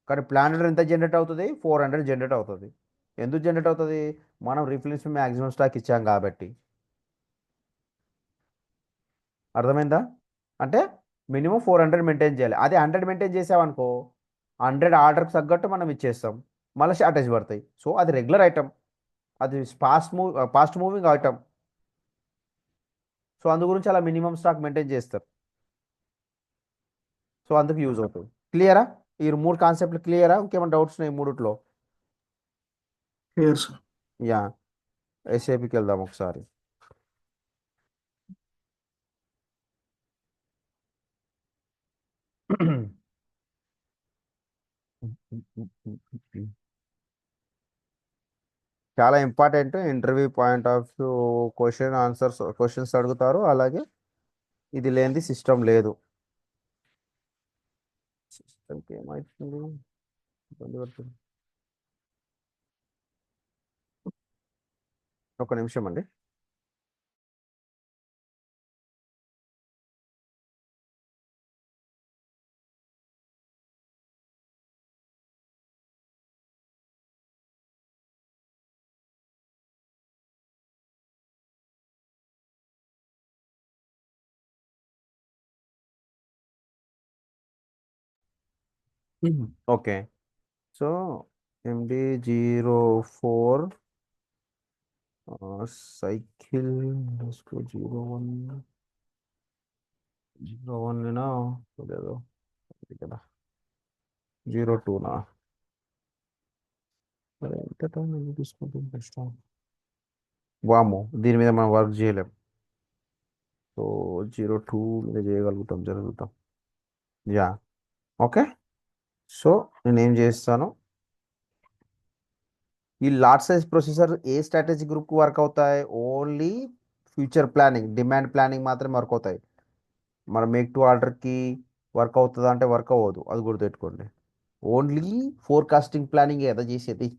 S1: కానీ ప్లాన్ ఎంత జనరేట్ అవుతుంది? 400 జనరేట్ అవుతుంది. ఎందుకు జనరేట్ అవుతుంది? మనం రిఫ్రెన్స్ మ్యాక్సిమం స్టాక్ ఇచ్చాం కాబట్టి. అర్థమైందా? అంటే మినిమం 400 మెయింటైన్ చేయాలి. అదే 100 మెయింటైన్ చేసామనుకో 100 ఆర్డర్కి తగ్గట్టు మనం ఇచ్చేస్తాం, మళ్ళీ షార్టేజ్ పడతాయి. సో అది రెగ్యులర్ ఐటమ్, అది ఫాస్ట్ మూవింగ్ ఐటమ్. సో అందు గురించి అలా మినిమం స్టాక్ మెయింటైన్ చేస్తారు. సో అందుకు యూజ్ అవుతుంది. క్లియరా? ఈ 3 కాన్సెప్ట్లు క్లియరా? ఇంకేమైనా డౌట్స్ ఉన్నాయి ఈ మూడిట్లో?
S2: Clear sir.
S1: యా, ఎస్ఏపికి వెళ్దాం ఒకసారి. చాలా important interview point of view. Questions అడుగుతారు. అలాగే ఇది లేనిది సిస్టమ్ లేదు. సిస్టమ్కి ఏమవుతుంది? ఇబ్బంది పడుతుంది. ఒక నిమిషం అండి. ఓకే. సో MD04 సైకిల్ 01 లేదో కదా, 02నా? మరి ఎంత టైం ఎందుకు తీసుకుంటుంది కష్టం? వాము, దీని మీద మనం వర్క్ చేయలేం. సో 02 మీద జరుగుతాం. Yeah, okay. సో నేను ఏం చేస్తాను, ఈ లార్జ్ సైజ్ ప్రొసెసర్ ఏ స్ట్రాటజీ గ్రూప్కి వర్క్ అవుతాయి? Only future planning, demand planning మాత్రమే వర్క్ అవుతాయి. మన మేక్ టు ఆర్డర్కి వర్క్ అవుతుందా అంటే వర్క్ అవ్వదు, అది గుర్తుపెట్టుకోండి. ఓన్లీ ఫోర్కాస్టింగ్ ప్లానింగ్ ఏదో చేసేది,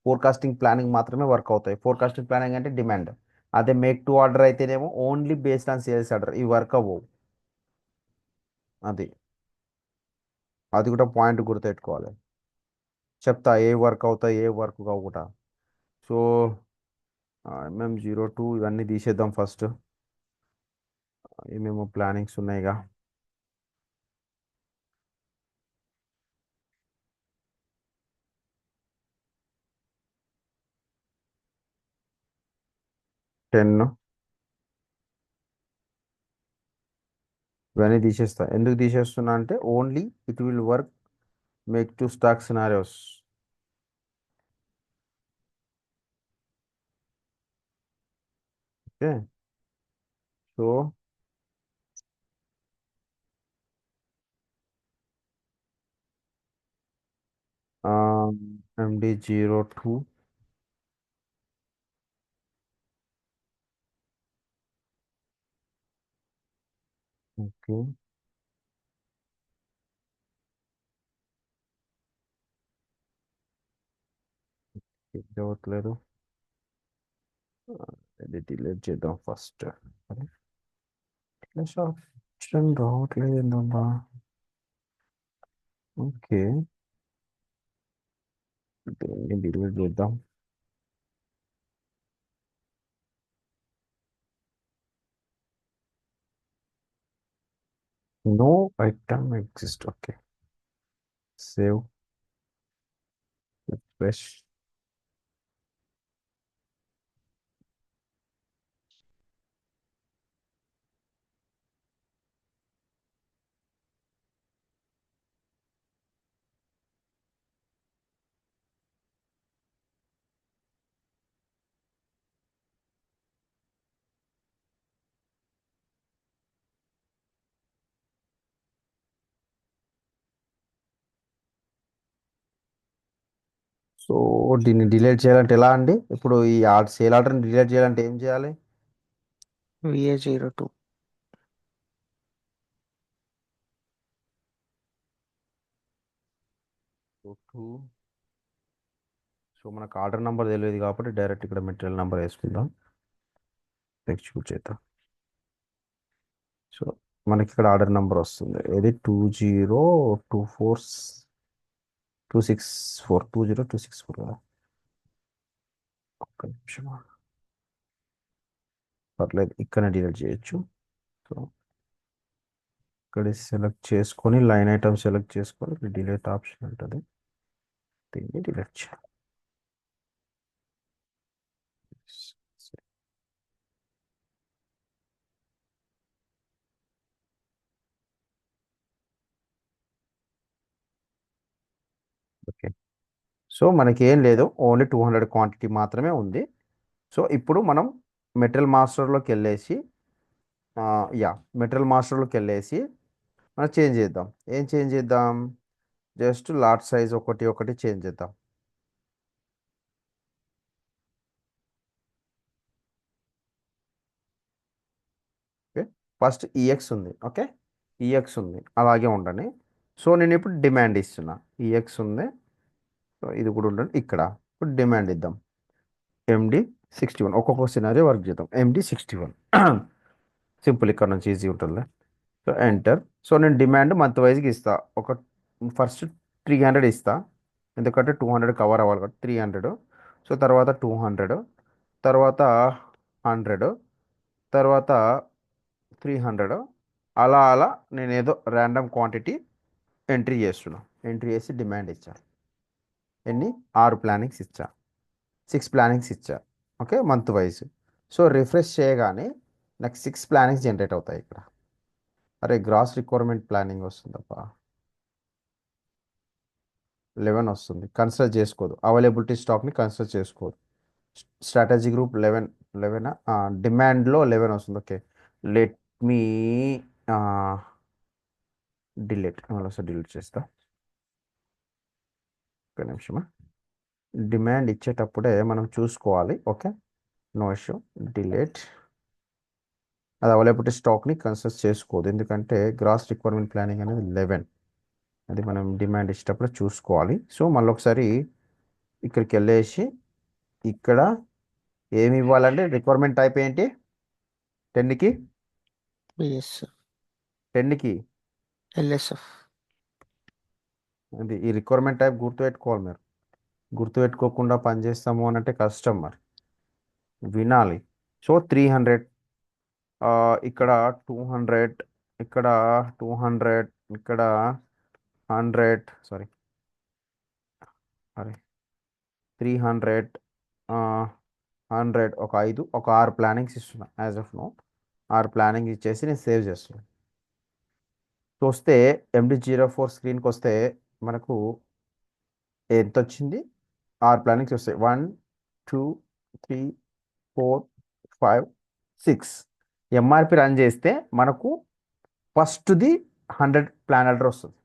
S1: ఫోర్కాస్టింగ్ ప్లానింగ్ మాత్రమే వర్క్ అవుతాయి. ఫోర్కాస్టింగ్ ప్లానింగ్ అంటే డిమాండ్. అదే మేక్ టు ఆర్డర్ అయితేనేమో only based on sales order, ఇవి వర్క్ అవ్వవు. అది అది కూడా పాయింట్ గుర్తుపెట్టుకోవాలి. చెప్తా ఏ వర్క్ అవుతాయి ఏ వర్క్ కావుట. సో MM02 ఇవన్నీ తీసేద్దాం ఫస్ట్. ఏమేమో ప్లానింగ్స్ ఉన్నాయిగా. టెన్ ఇవన్నీ తీసేస్తా. ఎందుకు తీసేస్తున్నా అంటే only it will work make two stack scenarios. Okay, so MD02, okay, ఇది అవ్వట్లేదు. ఇది డిలీట్ చేద్దాం ఫస్ట్. ఆప్షన్ రావట్లేదు ఏంటమ్మా. ఓకే, దీన్ని డిలీట్ చేద్దాం. No item exist. Okay, save, refresh. So దీన్ని డిలీట్ చేయాలంటే ఎలా అండి? ఇప్పుడు ఈ సేల్ ఆర్డర్ని డిలీట్ చేయాలంటే ఏం చేయాలి?
S3: VA02.
S1: సో మనకు ఆర్డర్ నెంబర్ తెలియదు కాబట్టి డైరెక్ట్ ఇక్కడ మెటీరియల్ నెంబర్ వేసుకుందాం, ఎగ్జిక్యూట్ చేద్దాం. సో మనకి ఇక్కడ ఆర్డర్ నెంబర్ వస్తుంది. ఇది 20264 కదా. ఒక్క నిమిషం, పర్లేదు, ఇక్కడనే డిలీట్ చేయొచ్చు. సో ఇక్కడ సెలెక్ట్ చేసుకొని లైన్ ఐటమ్ సెలెక్ట్ చేసుకొని డిలీట్ ఆప్షన్ ఉంటుంది, దీన్ని డిలీట్ చేయాలి. ఓకే, సో మనకి ఏం లేదు, ఓన్లీ 200 క్వాంటిటీ మాత్రమే ఉంది. సో ఇప్పుడు మనం మెటీరియల్ మాస్టర్లోకి వెళ్ళేసి మెటీరియల్ మాస్టర్లోకి వెళ్ళేసి మనం చేంజ్ చేద్దాం. ఏం చేంజ్ చేద్దాం? జస్ట్ లాట్ సైజ్ ఒకటి చేంజ్ చేద్దాం. ఓకే, ఫస్ట్ ఈఎక్స్ ఉంది. ఓకే, ఈఎక్స్ ఉంది, అలాగే ఉండని. సో నేను ఇప్పుడు డిమాండ్ ఇస్తున్నా. ఈఎక్స్ ఉంది, సో ఇది కూడా ఉండండి. ఇక్కడ ఇప్పుడు డిమాండ్ ఇద్దాం. MD61, ఒక్కొక్క సినారీ వర్క్ చేద్దాం. MD61 సింపుల్, ఇక్కడ నుంచి ఈజీ ఉంటుంది. So enter. సో నేను డిమాండ్ మంత్ వైజ్కి ఇస్తా. ఫస్ట్ 300 ఇస్తా, ఎందుకంటే 200 కవర్ అవ్వాలి కాబట్టి 300. సో తర్వాత 200, తర్వాత 100, తర్వాత 300. అలా అలా నేను ఏదో ర్యాండమ్ క్వాంటిటీ ఎంట్రీ చేస్తున్నా. ఎంట్రీ చేసి డిమాండ్ ఇచ్చా. ఎన్ని? 6 ప్లానింగ్స్ ఇచ్చా, 6 ప్లానింగ్స్ ఇచ్చా. Okay, month wise. So refresh చేయగానే నాకు 6 ప్లానింగ్స్ జనరేట్ అవుతాయి ఇక్కడ. అరే గ్రాస్ రిక్వైర్మెంట్ ప్లానింగ్ వస్తుందప్ప, 11 వస్తుంది. కన్సిడర్ చేసుకోదు, అవైలబిలిటీ స్టాక్ని కన్సిడర్ చేసుకోదు. స్ట్రాటజీ గ్రూప్ 11 డిమాండ్లో 11 వస్తుంది. Okay, let me delete, delete చేస్తా. ఒక నిమిషమా, డిమాండ్ ఇచ్చేటప్పుడే మనం చూసుకోవాలి. Okay, no issue, delete. అది అవైలబిలిటీ స్టాక్ని కన్సిడర్ చేసుకోదు, ఎందుకంటే గ్రాస్ రిక్వైర్మెంట్ ప్లానింగ్ అనేది 11. అది మనం డిమాండ్ ఇచ్చేటప్పుడు చూసుకోవాలి. సో మళ్ళీ ఒకసారి ఇక్కడికి వెళ్ళేసి ఇక్కడ ఏమి ఇవ్వాలంటే రిక్వైర్మెంట్ టైప్ ఏంటి? 10కి
S3: BS.
S1: 10కి
S3: LSF.
S1: అది ఈ రిక్వైర్మెంట్ టైప్ గుర్తుపెట్టుకోవాలి. మీరు గుర్తుపెట్టుకోకుండా పని చేస్తాము అని అంటే కష్టం, మరి వినాలి. సో 300, ఇక్కడ 200, ఇక్కడ 200, ఇక్కడ 100, సారీ అరే 300, 100, ఒక 6 ప్లానింగ్స్ ఇస్తున్నా. యాజ్ ఆఫ్ నో 6 ప్లానింగ్ ఇచ్చేసి నేను సేవ్ చేస్తున్నాను. చూస్తే MD04 స్క్రీన్కి వస్తే మనకు ఎంత వచ్చింది? 6 ప్లానింగ్స్ వస్తాయి. 1 2 3 4 5 6. ఎంఆర్పి రన్ చేస్తే మనకు ఫస్ట్ది 100 ప్లాన్ ఆర్డర్ వస్తుంది.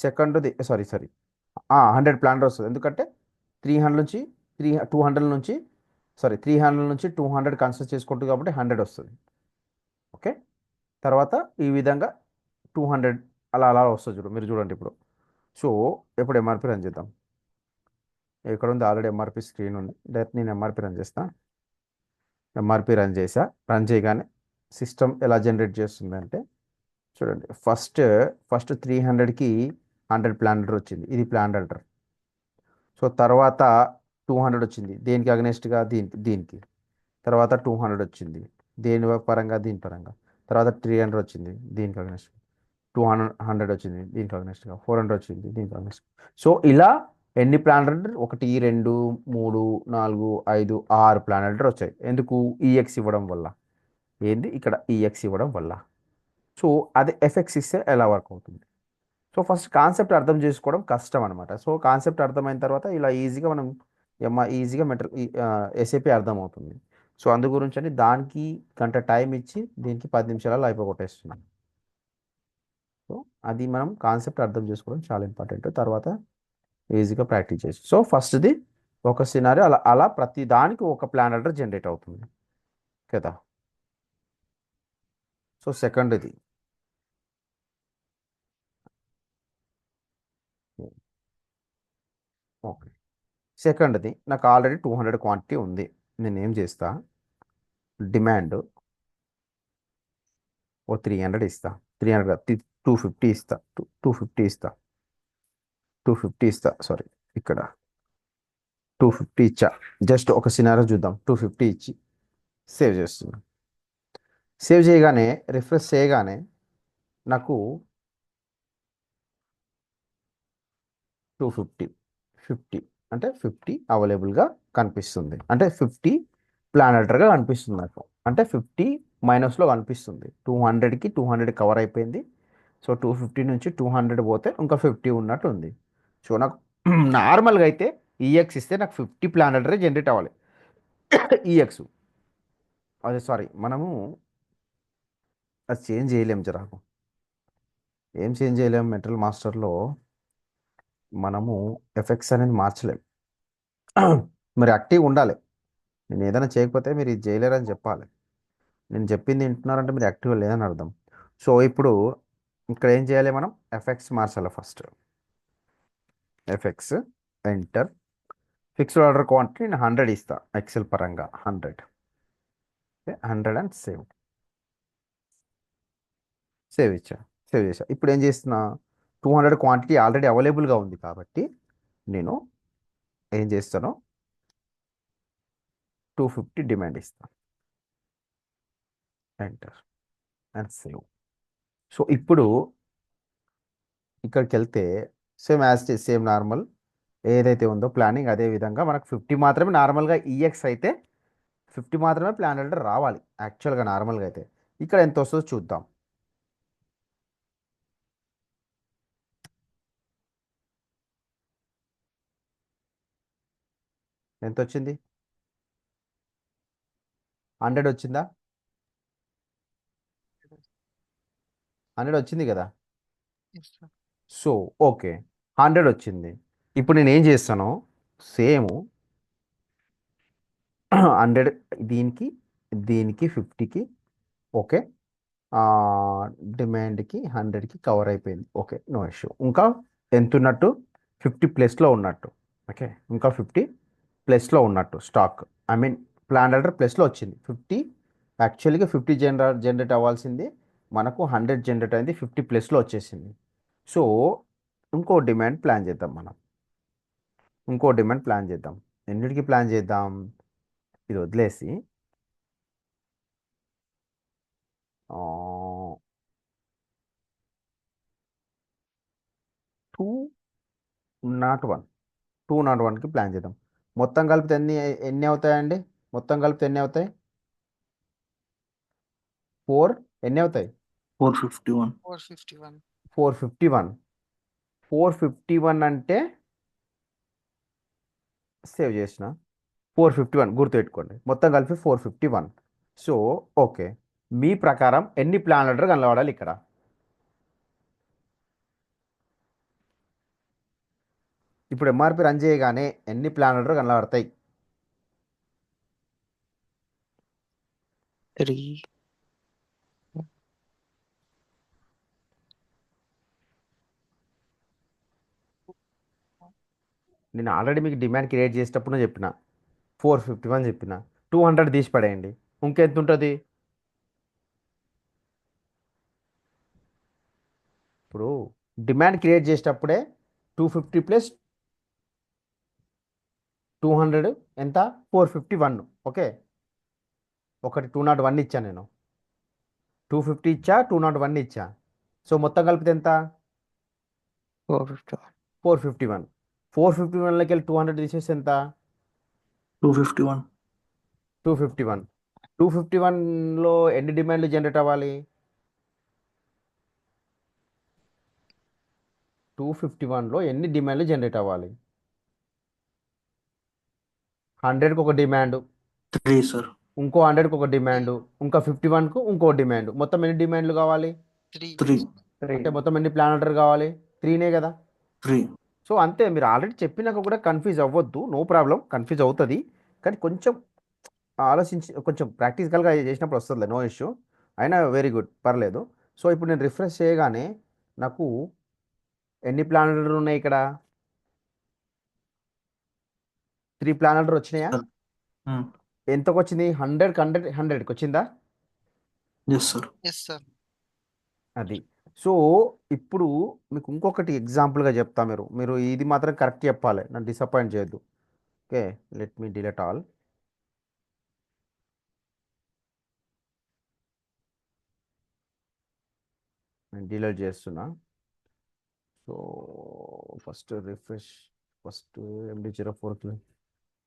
S1: సెకండ్ది 100 ప్లాన్ ఆర్డర్ వస్తుంది. ఎందుకంటే 300 నుంచి 200 నుంచి 300 నుంచి 200 కన్సిడర్ చేసుకుంటుంది కాబట్టి 100 వస్తుంది. ఓకే, తర్వాత ఈ విధంగా 200 అలా అలా వస్తుంది. మీరు చూడండి ఇప్పుడు. సో ఇప్పుడు ఎంఆర్పి రన్ చేద్దాం. ఇక్కడ ఉంది ఆల్రెడీ ఎంఆర్పి స్క్రీన్ ఉంది. డైరెక్ట్ నేను ఎంఆర్పి రన్ చేస్తా. ఎంఆర్పి రన్ చేసా. రన్ చేయగానే సిస్టమ్ ఎలా జనరేట్ చేస్తుంది అంటే చూడండి, ఫస్ట్ 300కి 100 ప్లాన్ ఆర్డర్ వచ్చింది. ఇది ప్లాన్ ఆర్డర్. సో తర్వాత 200 వచ్చింది. దేనికి అగనెస్ట్గా? దీనికి. తర్వాత 200 వచ్చింది దేని పరంగా? దీని పరంగా. తర్వాత 300 వచ్చింది దీనికి అగనెస్ట్. 200 వచ్చింది దీనికి అగనెస్ట్గా. 400 వచ్చింది దీనికి అగనెస్ట్. సో ఇలా ఎన్ని ప్లాన్ ఆర్డర్? 1 2 3 4 5 6 ప్లాన్ ఆర్డర్ వచ్చాయి. ఎందుకు? ఈఎక్స్ ఇవ్వడం వల్ల. ఏంది ఇక్కడ? ఈఎక్స్ ఇవ్వడం వల్ల. సో అది ఎఫెక్ట్స్ ఇస్తే ఎలా వర్క్ అవుతుంది? సో ఫస్ట్ కాన్సెప్ట్ అర్థం చేసుకోవడం కష్టం అనమాట. సో కాన్సెప్ట్ అర్థమైన తర్వాత ఇలా ఈజీగా మనం ఈజీగా ఎస్ఏపి అర్థమవుతుంది. సో అందు గురించి అని దానికి గంట టైం ఇచ్చి దీనికి 10 నిమిషాలలో అయిపోగొట్టేస్తున్నాం. సో అది మనం కాన్సెప్ట్ అర్థం చేసుకోవడం చాలా ఇంపార్టెంట్. తర్వాత ఈజీగా ప్రాక్టీస్ చేసి. సో ఫస్ట్ది ఒక సినారీ అలా అలా ప్రతి దానికి ఒక ప్లాన్ ఆర్డర్ జనరేట్ అవుతుంది కదా. సో సెకండ్ది ఓకే, సెకండ్ది నాకు ఆల్రెడీ 200 క్వాంటిటీ ఉంది. నేను ఏం చేస్తా? డిమాండ్ 300 ఇస్తా. 300 250 ఇస్తా. 250 ఇస్తా. 250 ఇస్తా. ఇక్కడ 250 ఇచ్చా. జస్ట్ ఒక సినారో చూద్దాం. 250 ఇచ్చి సేవ్ చేస్తున్నా. సేవ్ చేయగానే రిఫ్రెష్ చేయగానే నాకు 250 అంటే 50 అవైలబుల్గా కనిపిస్తుంది. అంటే 50 ప్లాన్ ఆర్డర్గా కనిపిస్తుంది నాకు. అంటే 50 మైనస్లో కనిపిస్తుంది. 200కి 200 కవర్ అయిపోయింది. సో 250 నుంచి 200 పోతే ఇంకా 50 ఉన్నట్టు ఉంది. సో నాకు నార్మల్గా అయితే ఈఎక్స్ ఇస్తే నాకు 50 ప్లాన్ ఆర్డరే జనరేట్ అవ్వాలి. ఈఎక్స్ మనము అది చేంజ్ చేయలేం. జరాకు ఏం చేంజ్ చేయలేం. మెటీరియల్ మాస్టర్లో మనము ఎఫెక్ట్స్ అనేది మార్చలేం. మరి యాక్టివ్ ఉండాలి. నేను ఏదైనా చేయకపోతే మీరు ఇది చేయలేరని చెప్పాలి. నేను చెప్పింది వింటున్నారంటే మీరు యాక్టివ్గా లేదని అర్థం. సో ఇప్పుడు ఇక్కడ ఏం చేయాలి? మనం ఎఫెక్ట్స్ మార్చాలి. First effects enter fixed order quantity నేను 100 ఇస్తా. ఎక్సెల్ పరంగా 100. 100 అండ్ సేవ్ చేసా. ఇప్పుడు ఏం చేస్తున్నా? 200 క్వాంటిటీ ఆల్రెడీ అవైలబుల్గా ఉంది కాబట్టి నేను ఏం చేస్తాను? 250 డిమాండ్ ఇస్తాను. Enter and save. సో ఇప్పుడు ఇక్కడికి వెళ్తే సేమ్ నార్మల్ ఏదైతే ఉందో ప్లానింగ్ అదే విధంగా మనకు 50 మాత్రమే నార్మల్గా ఈఎక్స్ అయితే 50 మాత్రమే ప్లాన్ ఆర్డర్ రావాలి యాక్చువల్గా నార్మల్గా అయితే. ఇక్కడ ఎంత వస్తుందో చూద్దాం. ఎంత వచ్చింది? 100 వచ్చిందా? 100 వచ్చింది కదా.
S3: Yes, sir.
S1: సో ఓకే, 100 వచ్చింది. ఇప్పుడు నేను ఏం చేస్తాను? సేమ్ 100 దీనికి 50కి ఓకే, డిమాండ్కి 100కి కవర్ అయిపోయింది. Okay, no issue. ఇంకా ఎంత ఉన్నట్టు? 50 ప్లస్లో ఉన్నట్టు. ఓకే, ఇంకా 50 ప్లస్లో ఉన్నట్టు stock. I mean plan order ప్లస్లో వచ్చింది. 50 యాక్చువల్గా 50 జనరేట్ అవ్వాల్సింది మనకు 100 జనరేట్ అయింది. 50 ప్లస్లో వచ్చేసింది. సో ఇంకో డిమాండ్ ప్లాన్ చేద్దాం. ఎన్నిటికి ప్లాన్ చేద్దాం? ఇది వదిలేసి 201కి ప్లాన్ చేద్దాం. మొత్తం కలిపితే ఎన్ని అవుతాయండి? మొత్తం కలిపితే ఎన్ని అవుతాయి? 4 ఎన్ని అవుతాయి?
S2: 451.
S3: 451.
S1: 451. 451 అంటే సేవ్ చేసిన 451 గుర్తుపెట్టుకోండి, మొత్తం కలిపి 451. సో ఓకే, మీ ప్రకారం ఎన్ని ప్లాన్ ఆర్డర్ కనబడాలి ఇక్కడ? ఇప్పుడు ఎంఆర్పి రన్ చేయగానే ఎన్ని ప్లాన్ ఆర్డర్ కనబడతాయి?
S3: 3.
S1: నేను ఆల్రెడీ మీకు డిమాండ్ క్రియేట్ చేసేటప్పుడు చెప్పిన 451 చెప్పిన, 200 తీసి పడేయండి, ఇంకెంత ఉంటుంది? ఇప్పుడు డిమాండ్ క్రియేట్ చేసేటప్పుడే 250 ప్లస్ 200 ఎంత? 451. ఓకే, ఒకటి 201 ఇచ్చా నేను, 250 ఇచ్చా, 201 ఇచ్చా. సో మొత్తం కలిపితే ఎంత?
S3: 451.
S1: 451. 451లోకి వెళ్ళి 200 తీసేసి ఎంత?
S2: 251.
S1: 251. 251లో ఎన్ని డిమాండ్లు జనరేట్ అవ్వాలి? 251లో ఎన్ని డిమాండ్లు జనరేట్ అవ్వాలి? 100కి ఒక డిమాండ్,
S2: 3 సార్.
S1: ఇంకో 100కి ఒక డిమాండ్, ఇంకా 51కు ఇంకో డిమాండ్, మొత్తం ఎన్ని డిమాండ్లు కావాలి?
S2: 3.
S1: అంటే మొత్తం ఎన్ని ప్లాన్ ఆర్డర్ కావాలి? 3నే కదా.
S2: 3.
S1: సో అంతే, మీరు ఆల్రెడీ చెప్పినాక కూడా కన్ఫ్యూజ్ అవ్వద్దు, నో ప్రాబ్లం, కన్ఫ్యూజ్ అవుతుంది, కానీ కొంచెం ఆలోచించి కొంచెం ప్రాక్టికల్గా చేసినప్పుడు వస్తుంది, నో ఇష్యూ. అయినా వెరీ గుడ్, పర్లేదు. సో ఇప్పుడు నేను రిఫ్రెష్ చేయగానే నాకు ఎన్ని ప్లాన్ ఆర్డర్ ఉన్నాయి ఇక్కడ? 3 ప్లాన్ ఆర్డర్ వచ్చినాయా? ఎంతకు వచ్చింది? 100కి వచ్చిందా?
S2: Yes sir.
S1: అది. సో ఇప్పుడు మీకు ఇంకొకటి ఎగ్జాంపుల్గా చెప్తా, మీరు ఇది మాత్రం కరెక్ట్ చెప్పాలి, నన్ను డిసప్పాయింట్ చేయొద్దు. Okay, let me delete all. నేను డిలీట్ చేస్తున్నా. So first refresh, first MD04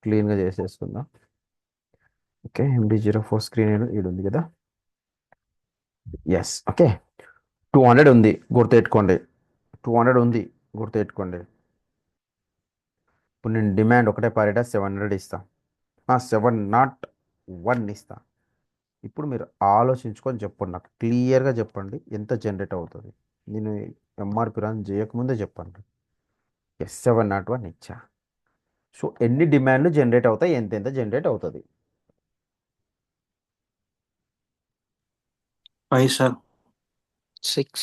S1: క్లీన్గా చేసేసుకుందాం. ఓకే, MD04 స్క్రీన్ ఇది ఉంది కదా. ఎస్, ఓకే, 200 ఉంది గుర్తుపెట్టుకోండి, 200 ఉంది గుర్తుపెట్టుకోండి. ఇప్పుడు నేను డిమాండ్ ఒకటే పారేట 700 ఇస్తా, 701 ఇస్తా. ఇప్పుడు మీరు ఆలోచించుకొని చెప్పండి, నాకు క్లియర్గా చెప్పండి ఎంత జనరేట్ అవుతుంది. నేను ఎంఆర్పి రన్ చేయకముందే చెప్పండి. ఎస్, 701 ఇచ్చా. సో ఎన్ని డిమాండ్లు జనరేట్ అవుతాయి, ఎంత జనరేట్ అవుతుంది?
S2: 5 సార్.
S3: 6.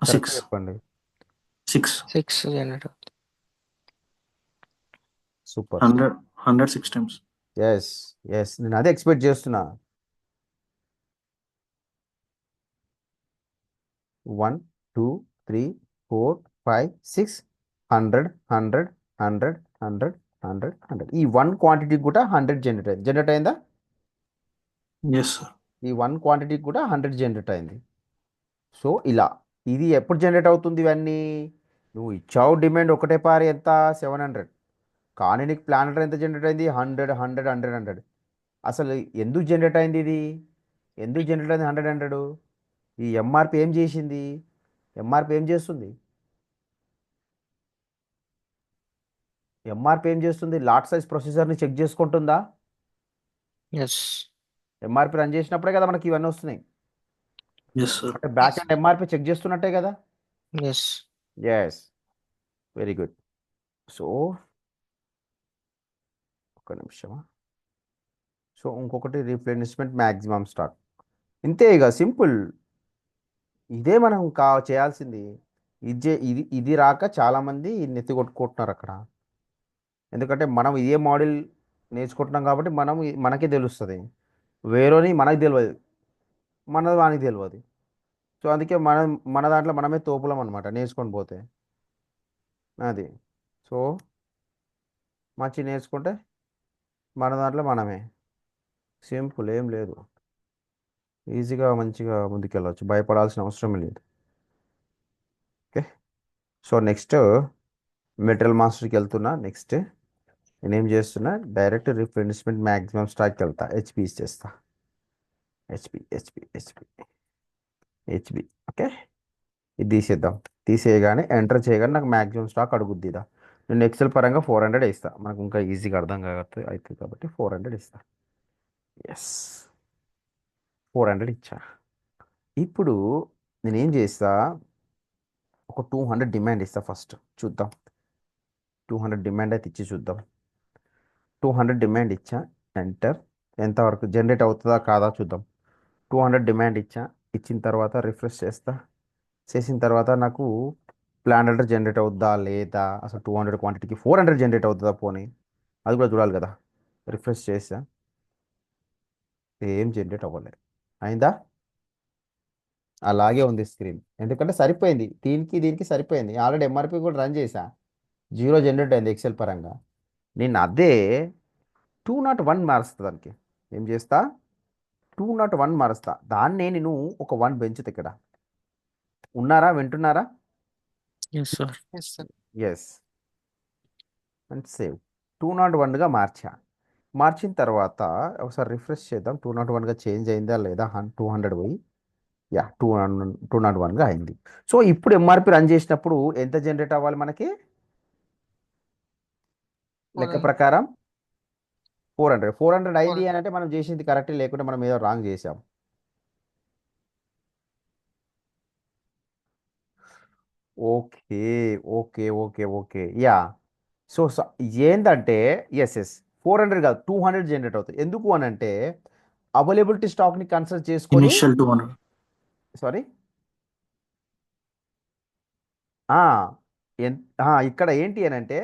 S1: కరెక్ట్
S2: 6.
S1: చెప్పండి.
S2: 6.
S3: 6 జనరేట్ అవుతుంది.
S1: సూపర్.
S2: 100 6 టైమ్స్.
S1: ఎస్, ఎస్, నేను అదే ఎక్స్పెక్ట్ చేస్తున్నా. 1 2 3 4 5 6 100 100 100 100 100 100. ఈ 1 క్వాంటిటీ కూడా 100 జనరేట్ అయిందా?
S2: Yes sir.
S1: ఈ 1 క్వాంటిటీ కూడా 100 జనరేట్ అయింది. సో ఇలా ఇది ఎప్పుడు జనరేట్ అవుతుంది? ఇవన్నీ నువ్వు ఇచ్చావు డిమాండ్ ఒకటే పారి ఎంత? 700. కానీ నీకు ప్లానర్ ఎంత జనరేట్ అయింది? 100 100 100 100. అసలు ఎందుకు జనరేట్ అయింది ఇది? ఎందుకు జనరేట్ అయింది 100 100? ఈ ఎంఆర్పి ఏం చేసింది? ఎంఆర్పి ఏం చేస్తుంది? ఎంఆర్పి ఏం చేస్తుంది? లాట్ సైజ్ ప్రొసీజర్ని చెక్ చేసుకుంటుందా?
S3: ఎస్.
S1: ఎంఆర్పి రన్ చేసినప్పుడే కదా మనకి ఇవన్నీ వస్తున్నాయి.
S2: Yes sir.
S1: అంటే బ్యాక్ అండ్ ఎంఆర్పి చెక్ చేస్తున్నట్టే కదా.
S3: Yes.
S1: Yes, very good. So ఒక నిమిషమా. సో ఇంకొకటి రీప్లేనిష్మెంట్ మ్యాక్సిమం స్టాక్, ఇంతే ఇక సింపుల్. ఇదే మనం చేయాల్సింది. ఇది రాక చాలామంది నెత్తి కొట్టుకుంటున్నారు అక్కడ. ఎందుకంటే మనం ఇదే మోడల్ నేర్చుకుంటున్నాం కాబట్టి మనకే తెలుస్తుంది, వేరేని మనకు తెలియదు, మనది వానికి తెలియదు. సో అందుకే మన దాంట్లో మనమే తోపులం అనమాట నేర్చుకొని పోతే. అది. సో మంచి నేర్చుకుంటే మన దాంట్లో మనమే, సింపుల్, ఏం లేదు, ఈజీగా మంచిగా ముందుకెళ్ళవచ్చు, భయపడాల్సిన అవసరం లేదు. ఓకే, సో నెక్స్ట్ మెటీరియల్ మాస్టర్కి వెళ్తున్నా. నెక్స్ట్ నేనేం చేస్తున్నా, డైరెక్ట్ రిప్లేనిష్మెంట్ మ్యాక్సిమం స్టాక్కి వెళ్తా, హెచ్పి ఇచ్చేస్తా. హెచ్పి. ఓకే, ఇది తీసేద్దాం. తీసేయగానే ఎంటర్ చేయగానే నాకు మ్యాక్సిమం స్టాక్ అడుగుద్ది ఇదా. నేను ఎక్సెల్ పరంగా 400 ఇస్తా, మనకు ఇంకా ఈజీగా అర్థం కాకపోతే అవుతుంది కాబట్టి 400 ఇస్తా. ఎస్, 400 ఇచ్చా. ఇప్పుడు నేనేం చేస్తా, ఒక 200 డిమాండ్ ఇస్తా ఫస్ట్, చూద్దాం. 200 డిమాండ్ అయితే ఇచ్చి చూద్దాం. 200 డిమాండ్ ఇచ్చా, ఎంటర్. ఎంతవరకు జనరేట్ అవుతుందా కాదా చూద్దాం. 200 డిమాండ్ ఇచ్చా. ఇచ్చిన తర్వాత రిఫ్రెష్ చేస్తా. చేసిన తర్వాత నాకు ప్లాన్ ఆర్డర్ జనరేట్ అవుద్దా లేదా, అసలు 200 క్వాంటిటీకి 400 జనరేట్ అవుతుందా పోనీ, అది కూడా చూడాలి కదా. రిఫ్రెష్ చేసా, ఏం జనరేట్ అవ్వలేదు. అయిందా? అలాగే ఉంది స్క్రీన్, ఎందుకంటే సరిపోయింది, దీనికి దీనికి సరిపోయింది. ఆల్రెడీ ఎంఆర్పి కూడా రన్ చేసా, 0 జనరేట్ అయింది ఎక్సెల్ పరంగా. నేను అదే 201 మారుస్తా దానికి. ఏం చేస్తా, 201 మారుస్తా. దాన్నే నేను ఒక 1 పెంచుతా ఇక్కడ. ఉన్నారా, వింటున్నారా?
S2: Yes sir.
S1: Yes, and save. 201గా మార్చా. మార్చిన తర్వాత ఒకసారి రిఫ్రెష్ చేద్దాం, 201గా చేంజ్ అయిందా లేదా. 200 పోయి, యా, 201గా అయింది. సో ఇప్పుడు ఎంఆర్పి రన్ చేసినప్పుడు ఎంత జనరేట్ అవ్వాలి మనకి, లెక్క ప్రకారం 400 అయింది అని అంటే మనం చేసింది కరెక్ట్, లేకుంటే మనం ఏదో రాంగ్ చేసాం. Okay, okay, okay, okay, yeah. So ఏంటంటే, ఎస్ 400 కాదు 200 జనరేట్ అవుతుంది. ఎందుకు అని అంటే అవైలబిలిటీ స్టాక్ని కన్సిడర్ చేసుకొని,
S2: ఇనిషియల్ 200.
S1: సారీ, ఇక్కడ ఏంటి అని అంటే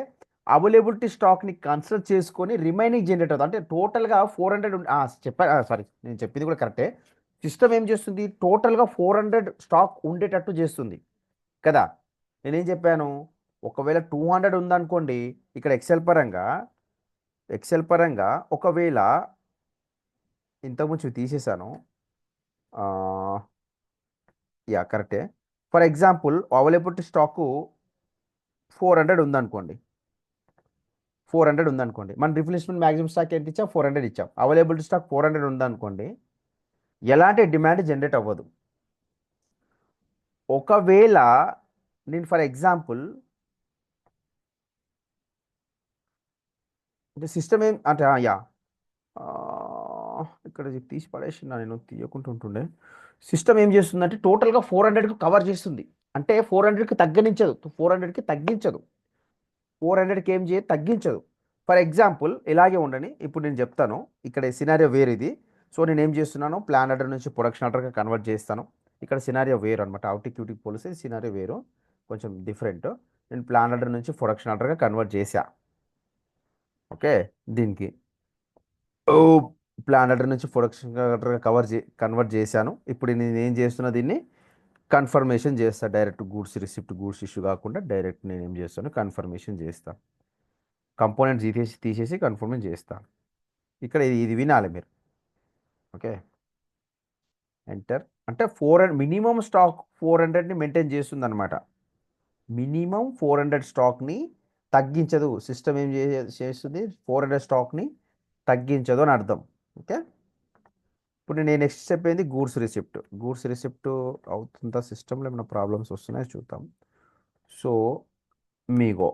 S1: అవైలబిలిటీ స్టాక్ని కన్సిడర్ చేసుకొని రిమైనింగ్ జనరేట్ అవుతుంది. అంటే టోటల్గా 400 సారీ, నేను చెప్పింది కూడా కరెక్టే. సిస్టమ్ ఏం చేస్తుంది, టోటల్గా 400 స్టాక్ ఉండేటట్టు చేస్తుంది కదా. నేనేం చెప్పాను, ఒకవేళ 200 ఉందనుకోండి, ఇక్కడ ఎక్సెల్ పరంగా ఒకవేళ ఇంతకుముందు తీసేశాను. యా, కరెక్టే. ఫర్ ఎగ్జాంపుల్ అవైలబిలిటీ స్టాకు 400 ఉందనుకోండి, 400 ఉందనుకోండి, మన రిప్లేస్మెంట్ మ్యాక్సిమం స్టాక్ ఎంత ఇచ్చాం, 400 ఇచ్చాం. అవైలబిలిటీ స్టాక్ 400 ఉందనుకోండి, ఎలాంటి డిమాండ్ జనరేట్ అవ్వదు. ఒకవేళ నేను ఫర్ ఎగ్జాంపుల్ అంటే సిస్టమ్ ఏం అంటే యా, ఇక్కడ తీసి పడేసిన, నేను తీయకుండా ఉంటుండే. సిస్టమ్ ఏం చేస్తుందంటే టోటల్గా 400కి కవర్ చేస్తుంది. అంటే 400కి తగ్గనించదు, 400కి తగ్గించదు, 400కి ఏం చేయ తగ్గించదు. ఫర్ ఎగ్జాంపుల్ ఇలాగే ఉండని, ఇప్పుడు నేను చెప్తాను. ఇక్కడ సినారియో వేరు ఇది. సో నేను ఏం చేస్తున్నాను, ప్లాన్ ఆర్డర్ నుంచి ప్రొడక్షన్ ఆర్డర్గా కన్వర్ట్ చేస్తాను. ఇక్కడ సినారియో వేరు అనమాట, అవుటిక్యూటికి పోలిస్తే సినారియో వేరు, కొంచెం డిఫరెంట్. నేను ప్లాన్ ఆర్డర్ నుంచి ప్రొడక్షన్ ఆర్డర్గా కన్వర్ట్ చేశా. ఓకే, దీనికి ప్లాన్ ఆర్డర్ నుంచి ప్రొడక్షన్ ఆర్డర్గా కన్వర్ట్ చేశాను. ఇప్పుడు నేను ఏం చేస్తున్నా, దీన్ని కన్ఫర్మేషన్ చేస్తా. Direct goods receipt, goods issue కాకుండా డైరెక్ట్ నేను ఏం చేస్తాను, కన్ఫర్మేషన్ చేస్తా. కంపోనెంట్స్ తీసేసి కన్ఫర్మేషన్ చేస్తా. ఇక్కడ ఇది వినాలి మీరు. Okay, enter. అంటే 400 మినిమం స్టాక్ 400ని మెయింటైన్ చేస్తుంది అనమాట. మినిమం 400 స్టాక్ని తగ్గించదు. సిస్టమ్ ఏం చేస్తుంది, 400 స్టాక్ని తగ్గించదు అని అర్థం. ఓకే, ఇప్పుడు నేను నెక్స్ట్ స్టెప్ ఏంది, గూడ్స్ రిసిప్ట్ అవుతుందా, సిస్టంలో ఏమైనా ప్రాబ్లమ్స్ వస్తున్నాయో చూద్దాం. So MIGO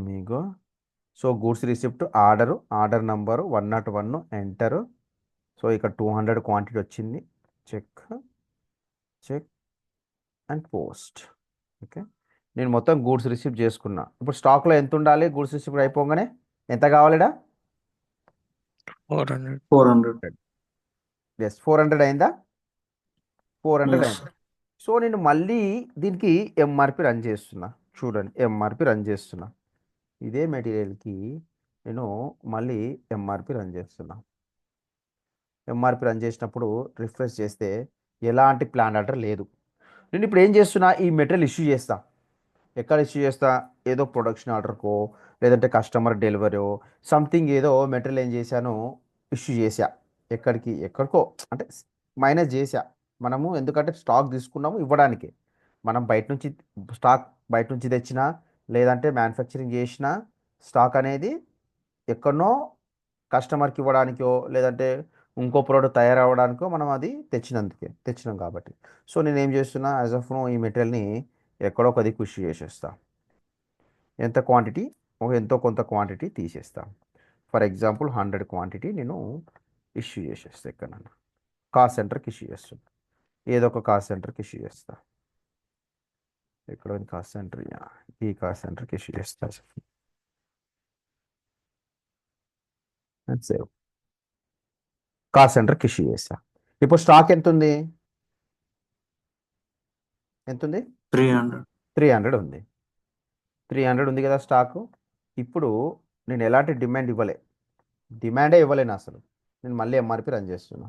S1: MIGO so goods receipt order number 101 enter. So ఇక్కడ 200 క్వాంటిటీ వచ్చింది. Check and post. ఓకే, నేను మొత్తం గూడ్స్ రిసిప్ట్ చేసుకున్నా. ఇప్పుడు స్టాక్లో ఎంత ఉండాలి, గూడ్స్ రిసిప్ట్ అయిపోగానే ఎంత కావాలిడా,
S3: 400.
S2: 400.
S1: ఎస్, 400 అయిందా, 400
S2: ఎస్.
S1: అయింది. సో నేను మళ్ళీ దీనికి ఎంఆర్పి రన్ చేస్తున్నా. చూడండి, ఎంఆర్పి రన్ చేస్తున్నా. ఇదే మెటీరియల్కి నేను మళ్ళీ ఎంఆర్పి రన్ చేస్తున్నా. ఎంఆర్పి రన్ చేసినప్పుడు రిఫ్రెష్ చేస్తే ఎలాంటి ప్లాన్ ఆర్డర్ లేదు. నేను ఇప్పుడు ఏం చేస్తున్నా, ఈ మెటీరియల్ ఇష్యూ చేస్తా. ఎక్కడ ఇష్యూ చేస్తా, ఏదో ప్రొడక్షన్ ఆర్డర్కో లేదంటే కస్టమర్ డెలివరీ సంథింగ్ ఏదో మెటీరియల్ ఏం చేశాను, ఇష్యూ చేసా. ఎక్కడికో అంటే మైనస్ చేసా. మనము ఎందుకంటే స్టాక్ తీసుకున్నాము ఇవ్వడానికి. మనం స్టాక్ బయట నుంచి తెచ్చినా లేదంటే మ్యానుఫ్యాక్చరింగ్ చేసిన స్టాక్ అనేది ఎక్కడనో కస్టమర్కి ఇవ్వడానికో లేదంటే ఇంకో ప్రోడక్ట్ తయారవడానికో మనం అది తెచ్చినాం కాబట్టి. సో నేను ఏం చేస్తున్నా, యాజ్ ఆఫ్ నో ఈ మెటీరియల్ని ఎక్కడో ఒక దిక్కు ఇష్యూ చేసేస్తా. ఎంత క్వాంటిటీ, ఎంతో కొంత క్వాంటిటీ తీసేస్తా. ఫర్ ఎగ్జాంపుల్ 100 క్వాంటిటీ నేను ఇష్యూ చేసేస్తా. ఎక్కడన్నా కాస్ట్ సెంటర్కి ఇష్యూ చేస్తాను. ఏదో ఒక కాస్ట్ సెంటర్కి ఇష్యూ చేస్తా. ఎక్కడ కాస్ట్ సెంటర్, ఈ కాస్ట్ సెంటర్కి ఇష్యూ చేస్తా. సేవ్ కాస్ట్ సెంటర్కి ఇష్యూ చేస్తా. ఇప్పుడు స్టాక్ ఎంత ఉంది?
S2: 300.
S1: 300 ఉంది. 300 ఉంది కదా స్టాకు. ఇప్పుడు నేను ఎలాంటి డిమాండే ఇవ్వలేను అసలు. నేను మళ్ళీ ఎంఆర్పి రన్ చేస్తున్నా.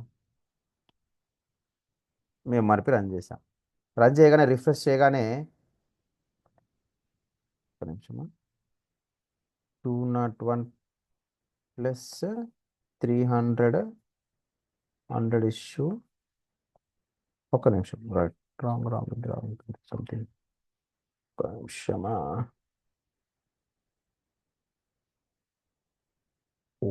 S1: మేము ఎంఆర్పి రన్ చేసాం. రన్ చేయగానే రిఫ్రెష్ చేయగానే ఒక నిమిషమా, 201 ప్లస్ 300 100 ఇష్యూ. ఒక నిమిషం, రైట్ రాంగ్ సంథింగ్. ఒక నిమిషమా. Oh,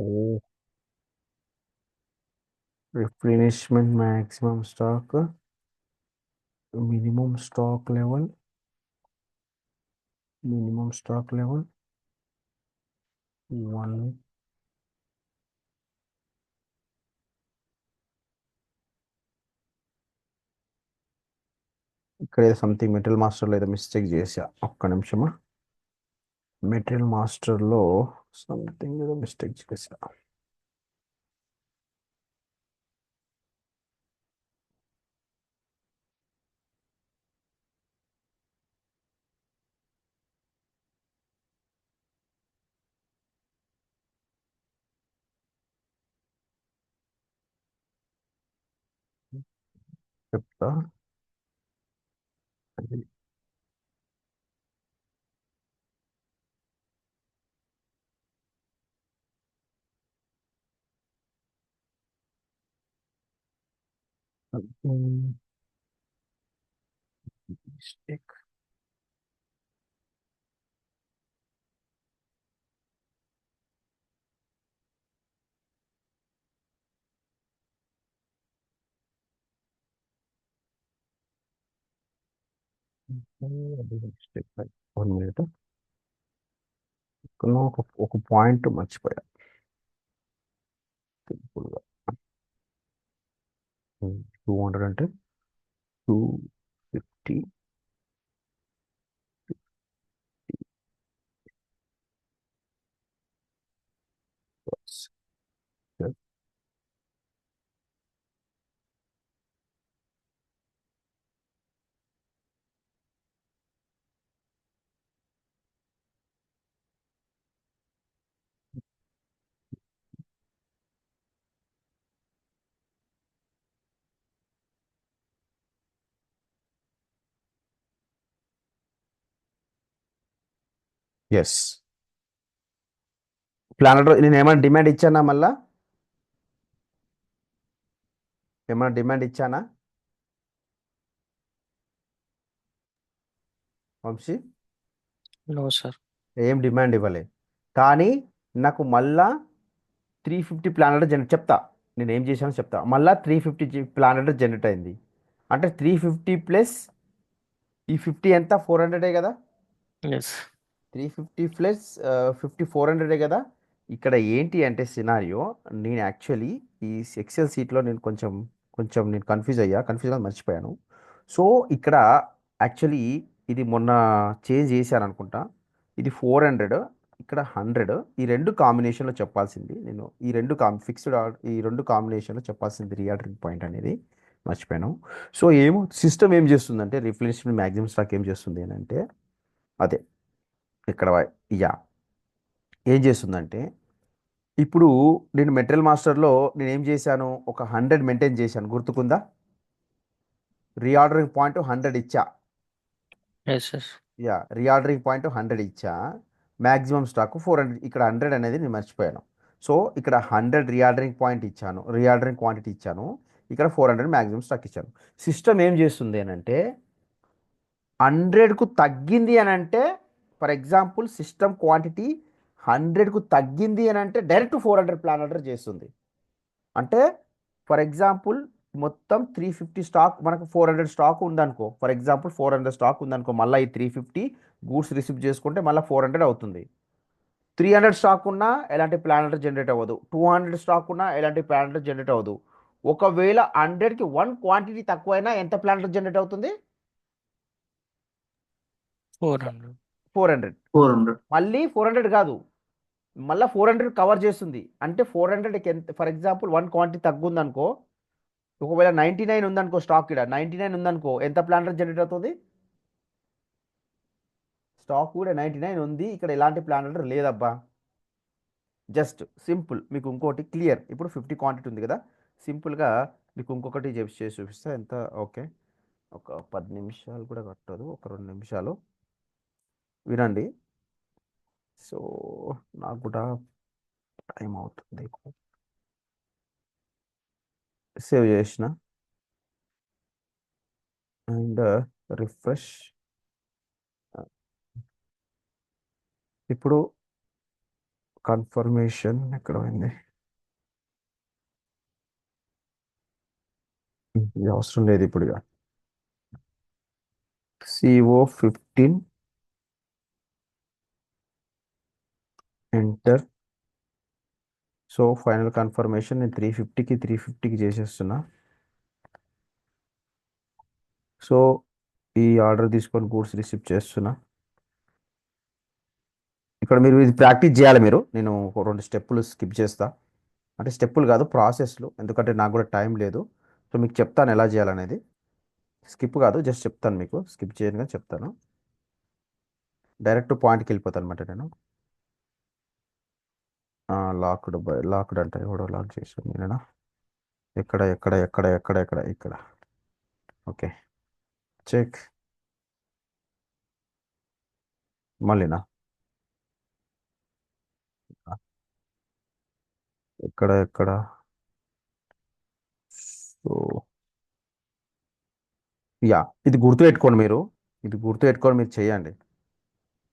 S1: replenishment maximum stock, minimum stock level 1. ఇక్కడ ఏదో సంథింగ్ మెటీరియల్ మాస్టర్లో ఏదో మిస్టేక్ చేసా. ఒక్క నిమిషమా. మెటీరియల్ మాస్టర్లో సంథింగ్ ఏదో మిస్టేక్ చేసా. చెప్తా. అది మిస్టేక్. మిస్టేక్. 1 మినిట్. ఒక పాయింట్ మర్చిపోయా. సింపుల్గా 200 అంటే 250 ఎస్. ప్లానర్ నేను ఏమైనా డిమాండ్ ఇచ్చానా? మళ్ళా ఏమైనా డిమాండ్ ఇచ్చానా వంశీ?
S3: No sir.
S1: ఏం డిమాండ్ ఇవ్వలే. కానీ నాకు మళ్ళా 350 ప్లానెట్ జనరేట్ చెప్తా. నేను ఏం చేశానో చెప్తా. మళ్ళా 350 ప్లానెట్ జనరేట్ అయింది. అంటే 350 ప్లస్ ఈ 50 ఎంత? 400 కదా.
S3: ఎస్.
S1: 350 ప్లస్ 50 400 కదా. ఇక్కడ ఏంటి అంటే సినారియో, నేను యాక్చువల్లీ ఈ ఎక్సెల్ సీట్లో నేను కొంచెం నేను కన్ఫ్యూజ్గా మర్చిపోయాను. సో ఇక్కడ యాక్చువల్లీ ఇది మొన్న చేంజ్ చేశాను అనుకుంటా. ఇది 400, ఇక్కడ 100. ఈ రెండు కాంబినేషన్లో చెప్పాల్సింది నేను. ఈ రెండు ఈ రెండు కాంబినేషన్లో చెప్పాల్సింది రీఆర్డరింగ్ పాయింట్ అనేది మర్చిపోయాను. సో సిస్టమ్ ఏం చేస్తుందంటే, రిప్లేస్మెంట్ మ్యాక్సిమం స్టాక్ ఏం చేస్తుంది అని అంటే, అదే ఇక్కడ యా ఏం చేస్తుందంటే, ఇప్పుడు నేను మెటీరియల్ మాస్టర్లో నేను ఏం చేశాను, ఒక 100 మెయింటైన్ చేశాను, గుర్తుకుందా? రీఆర్డరింగ్ పాయింట్ 100 ఇచ్చా.
S3: Yes yes.
S1: రీఆర్డరింగ్ పాయింట్ 100 ఇచ్చా. Maximum stock 400. ఇక్కడ 100 అనేది నేను మర్చిపోయాను. సో ఇక్కడ 100 రీఆర్డరింగ్ పాయింట్ ఇచ్చాను, రీఆర్డరింగ్ క్వాంటిటీ ఇచ్చాను. ఇక్కడ 400 మ్యాక్సిమం స్టాక్ ఇచ్చాను. సిస్టమ్ ఏం చేస్తుంది అని అంటే, 100కు తగ్గింది అని అంటే, ఫర్ ఎగ్జాంపుల్ సిస్టమ్ క్వాంటిటీ 100కు తగ్గింది అని అంటే డైరెక్ట్ 400 ప్లాన్ ఆర్డర్ చేస్తుంది. అంటే ఫర్ ఎగ్జాంపుల్ మొత్తం 350 స్టాక్ మనకు 400 స్టాక్ ఉందనుకో, ఫర్ ఎగ్జాంపుల్ 400 స్టాక్ ఉందనుకో, మళ్ళీ ఈ 350 గూడ్స్ రిసీవ్ చేసుకుంటే మళ్ళీ 400 అవుతుంది. 300 స్టాక్ ఉన్నా ఎలాంటి ప్లానెట్ జనరేట్ అవ్వదు. 200 స్టాక్ ఉన్నా ఎలాంటి ప్లానెట్ జనరేట్ అవ్వదు. ఒకవేళ 100కి 1 క్వాంటిటీ తక్కువైనా ఎంత ప్లానెట్ జనరేట్ అవుతుంది?
S3: 400.
S1: 400.
S2: 400.
S1: మళ్ళీ 400 కాదు, మళ్ళీ 400 కవర్ చేస్తుంది. అంటే 400కి ఎంత, ఫర్ ఎగ్జాంపుల్ 1 క్వాంటిటీ తగ్గుంది అనుకో, ఒకవేళ 99 ఉందనుకో, స్టాక్ ఇక్కడ 99 ఉందనుకో, ఎంత ప్లానెట్ జనరేట్ అవుతుంది? స్టాక్ కూడా 99 ఉంది, ఇక్కడ ఎలాంటి ప్లానెట్ లేదబ్బా. జస్ట్ సింపుల్ మీకు ఇంకోటి క్లియర్. ఇప్పుడు 50 క్వాంటిటీ ఉంది కదా, సింపుల్గా మీకు ఇంకొకటి చేసి చూపిస్తా. ఎంత? ఓకే, ఒక 10 నిమిషాలు కూడా కట్టదు, ఒక 2 నిమిషాలు వినండి. సో నాకు కూడా టైం అవుతుంది. సేవ్ చేసిన అండ్ రిఫ్రెష్. ఇప్పుడు కన్ఫర్మేషన్ ఎక్కడ పోయింది? ఇది అవసరం లేదు ఇప్పుడు. ఇక CO15 enter. So final confirmation నేను 350కి చేసేస్తున్నా. సో ఈ ఆర్డర్ తీసుకొని గూడ్స్ రిసీవ్ చేస్తున్నా. ఇక్కడ మీరు ఇది ప్రాక్టీస్ చేయాలి మీరు. నేను ఒక 2 స్టెప్పులు స్కిప్ చేస్తా, అంటే స్టెప్పులు కాదు ప్రాసెస్లు, ఎందుకంటే నాకు కూడా టైం లేదు. సో మీకు చెప్తాను ఎలా చేయాలనేది. స్కిప్ కాదు, జస్ట్ చెప్తాను మీకు, స్కిప్ చేయను కానీ చెప్తాను. డైరెక్ట్ పాయింట్కి వెళ్ళిపోతాను అనమాట నేను. లాక్డ్ అంటే ఎవడో లాక్ చేసాను నేనా? ఎక్కడ ఓకే, చెక్. మళ్ళీనా? ఎక్కడ? సో యా, ఇది గుర్తుపెట్టుకోండి మీరు, ఇది గుర్తుపెట్టుకొని మీరు చేయండి.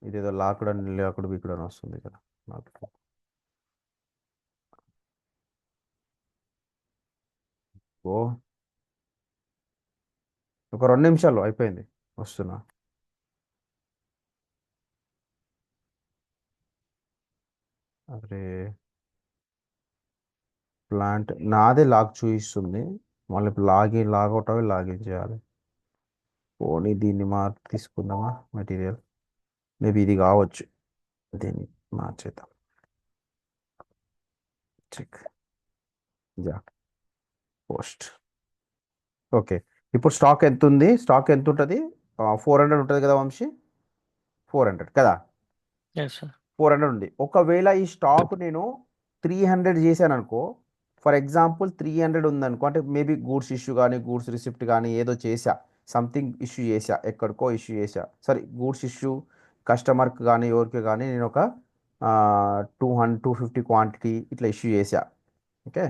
S1: ఇదేదో లాక్డ్ వీక్డ్ అని వస్తుంది కదా నాకు. ఓ ఒక 2 నిమిషాలు అయిపోయింది, వస్తున్నా. అరే ప్లాంట్ నాదే లాగ్ చూపిస్తుంది, మళ్ళీ లాగౌట్ చేయాలి. పోనీ దీన్ని తీసుకుందామా మెటీరియల్? మేబీ ఇది కావచ్చు, దీన్ని మార్చేద్దాం. Check yeah post. ఓకే, ఇప్పుడు స్టాక్ ఎంత ఉంది? స్టాక్ ఎంత ఉంటుంది? 400 ఉంటుంది కదా వంశీ, 400 కదా,
S3: ఎస్ సార్.
S1: 400 ఉంది. ఒకవేళ ఈ స్టాక్ నేను 300 చేశాను అనుకో, ఫర్ ఎగ్జాంపుల్ 300 ఉందనుకో, అంటే మేబీ గూడ్స్ ఇష్యూ కానీ గూడ్స్ రిసిప్ట్ కానీ ఏదో చేసా, సంథింగ్ ఇష్యూ చేసా, ఎక్కడికో ఇష్యూ చేసా, సరే గూడ్స్ ఇష్యూ కస్టమర్కి కానీ ఎవరికి కానీ నేను ఒక 250 క్వాంటిటీ ఇట్లా ఇష్యూ చేసా. ఓకే,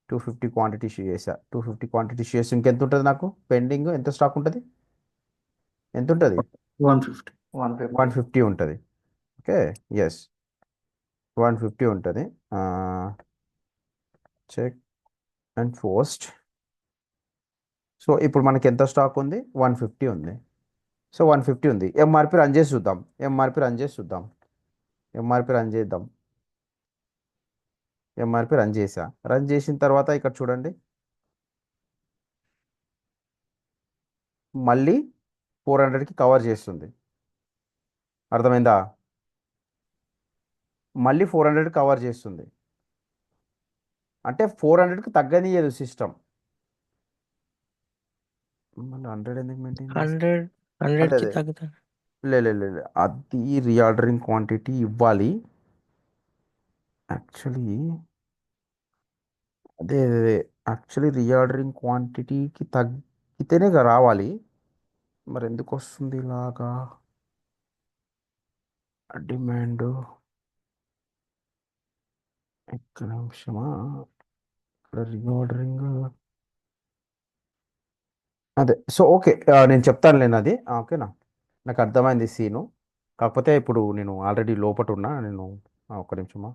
S1: 250 క్వాంటిటీ ఇష్యూ చేసా. 250 క్వాంటిటీ ఇష్యూ చేసి ఇంకెంత ఉంటుంది నాకు పెండింగ్? ఎంత స్టాక్ ఉంటుంది? ఎంత ఉంటుంది?
S2: 150.
S1: 150 ఉంటుంది. ఓకే, ఎస్ 150 ఉంటుంది. Check and post. సో ఇప్పుడు మనకి ఎంత స్టాక్ ఉంది? 150 ఉంది. సో 150 ఉంది. ఎంఆర్పి రన్ చేసి చూద్దాం. ఎంఆర్పి రన్ చేద్దాం. ఎంఆర్పి రన్ చేసా. రన్ చేసిన తర్వాత ఇక్కడ చూడండి, మళ్ళీ 400కి కవర్ చేస్తుంది. అర్థమైందా? మళ్ళీ 400 కవర్ చేస్తుంది, అంటే 400కి తగ్గనియదు సిస్టమ్. మళ్ళీ 100 ఎందుకు మెయింటైన్ చేస్తుంది?
S3: 100
S1: అదే
S3: 100కి
S1: అదే
S3: తగ్గుతుంది.
S1: లే, అది రీఆర్డరింగ్ క్వాంటిటీ ఇవ్వాలి యాక్చువల్లీ. అదే యాక్చువల్లీ రీఆర్డరింగ్ క్వాంటిటీకి తగ్గితేనే రావాలి. మరి ఎందుకు వస్తుంది ఇలాగా? డిమాండ్ ఒక్క నిమిషమా, ఇక్కడ రీఆర్డరింగ్ అదే. సో ఓకే, నేను చెప్తాను లేను అది. ఓకేనా, నాకు అర్థమైంది సీను. కాకపోతే ఇప్పుడు నేను ఆల్రెడీ లోపట ఉన్నా నేను. ఒక్క నిమిషమా.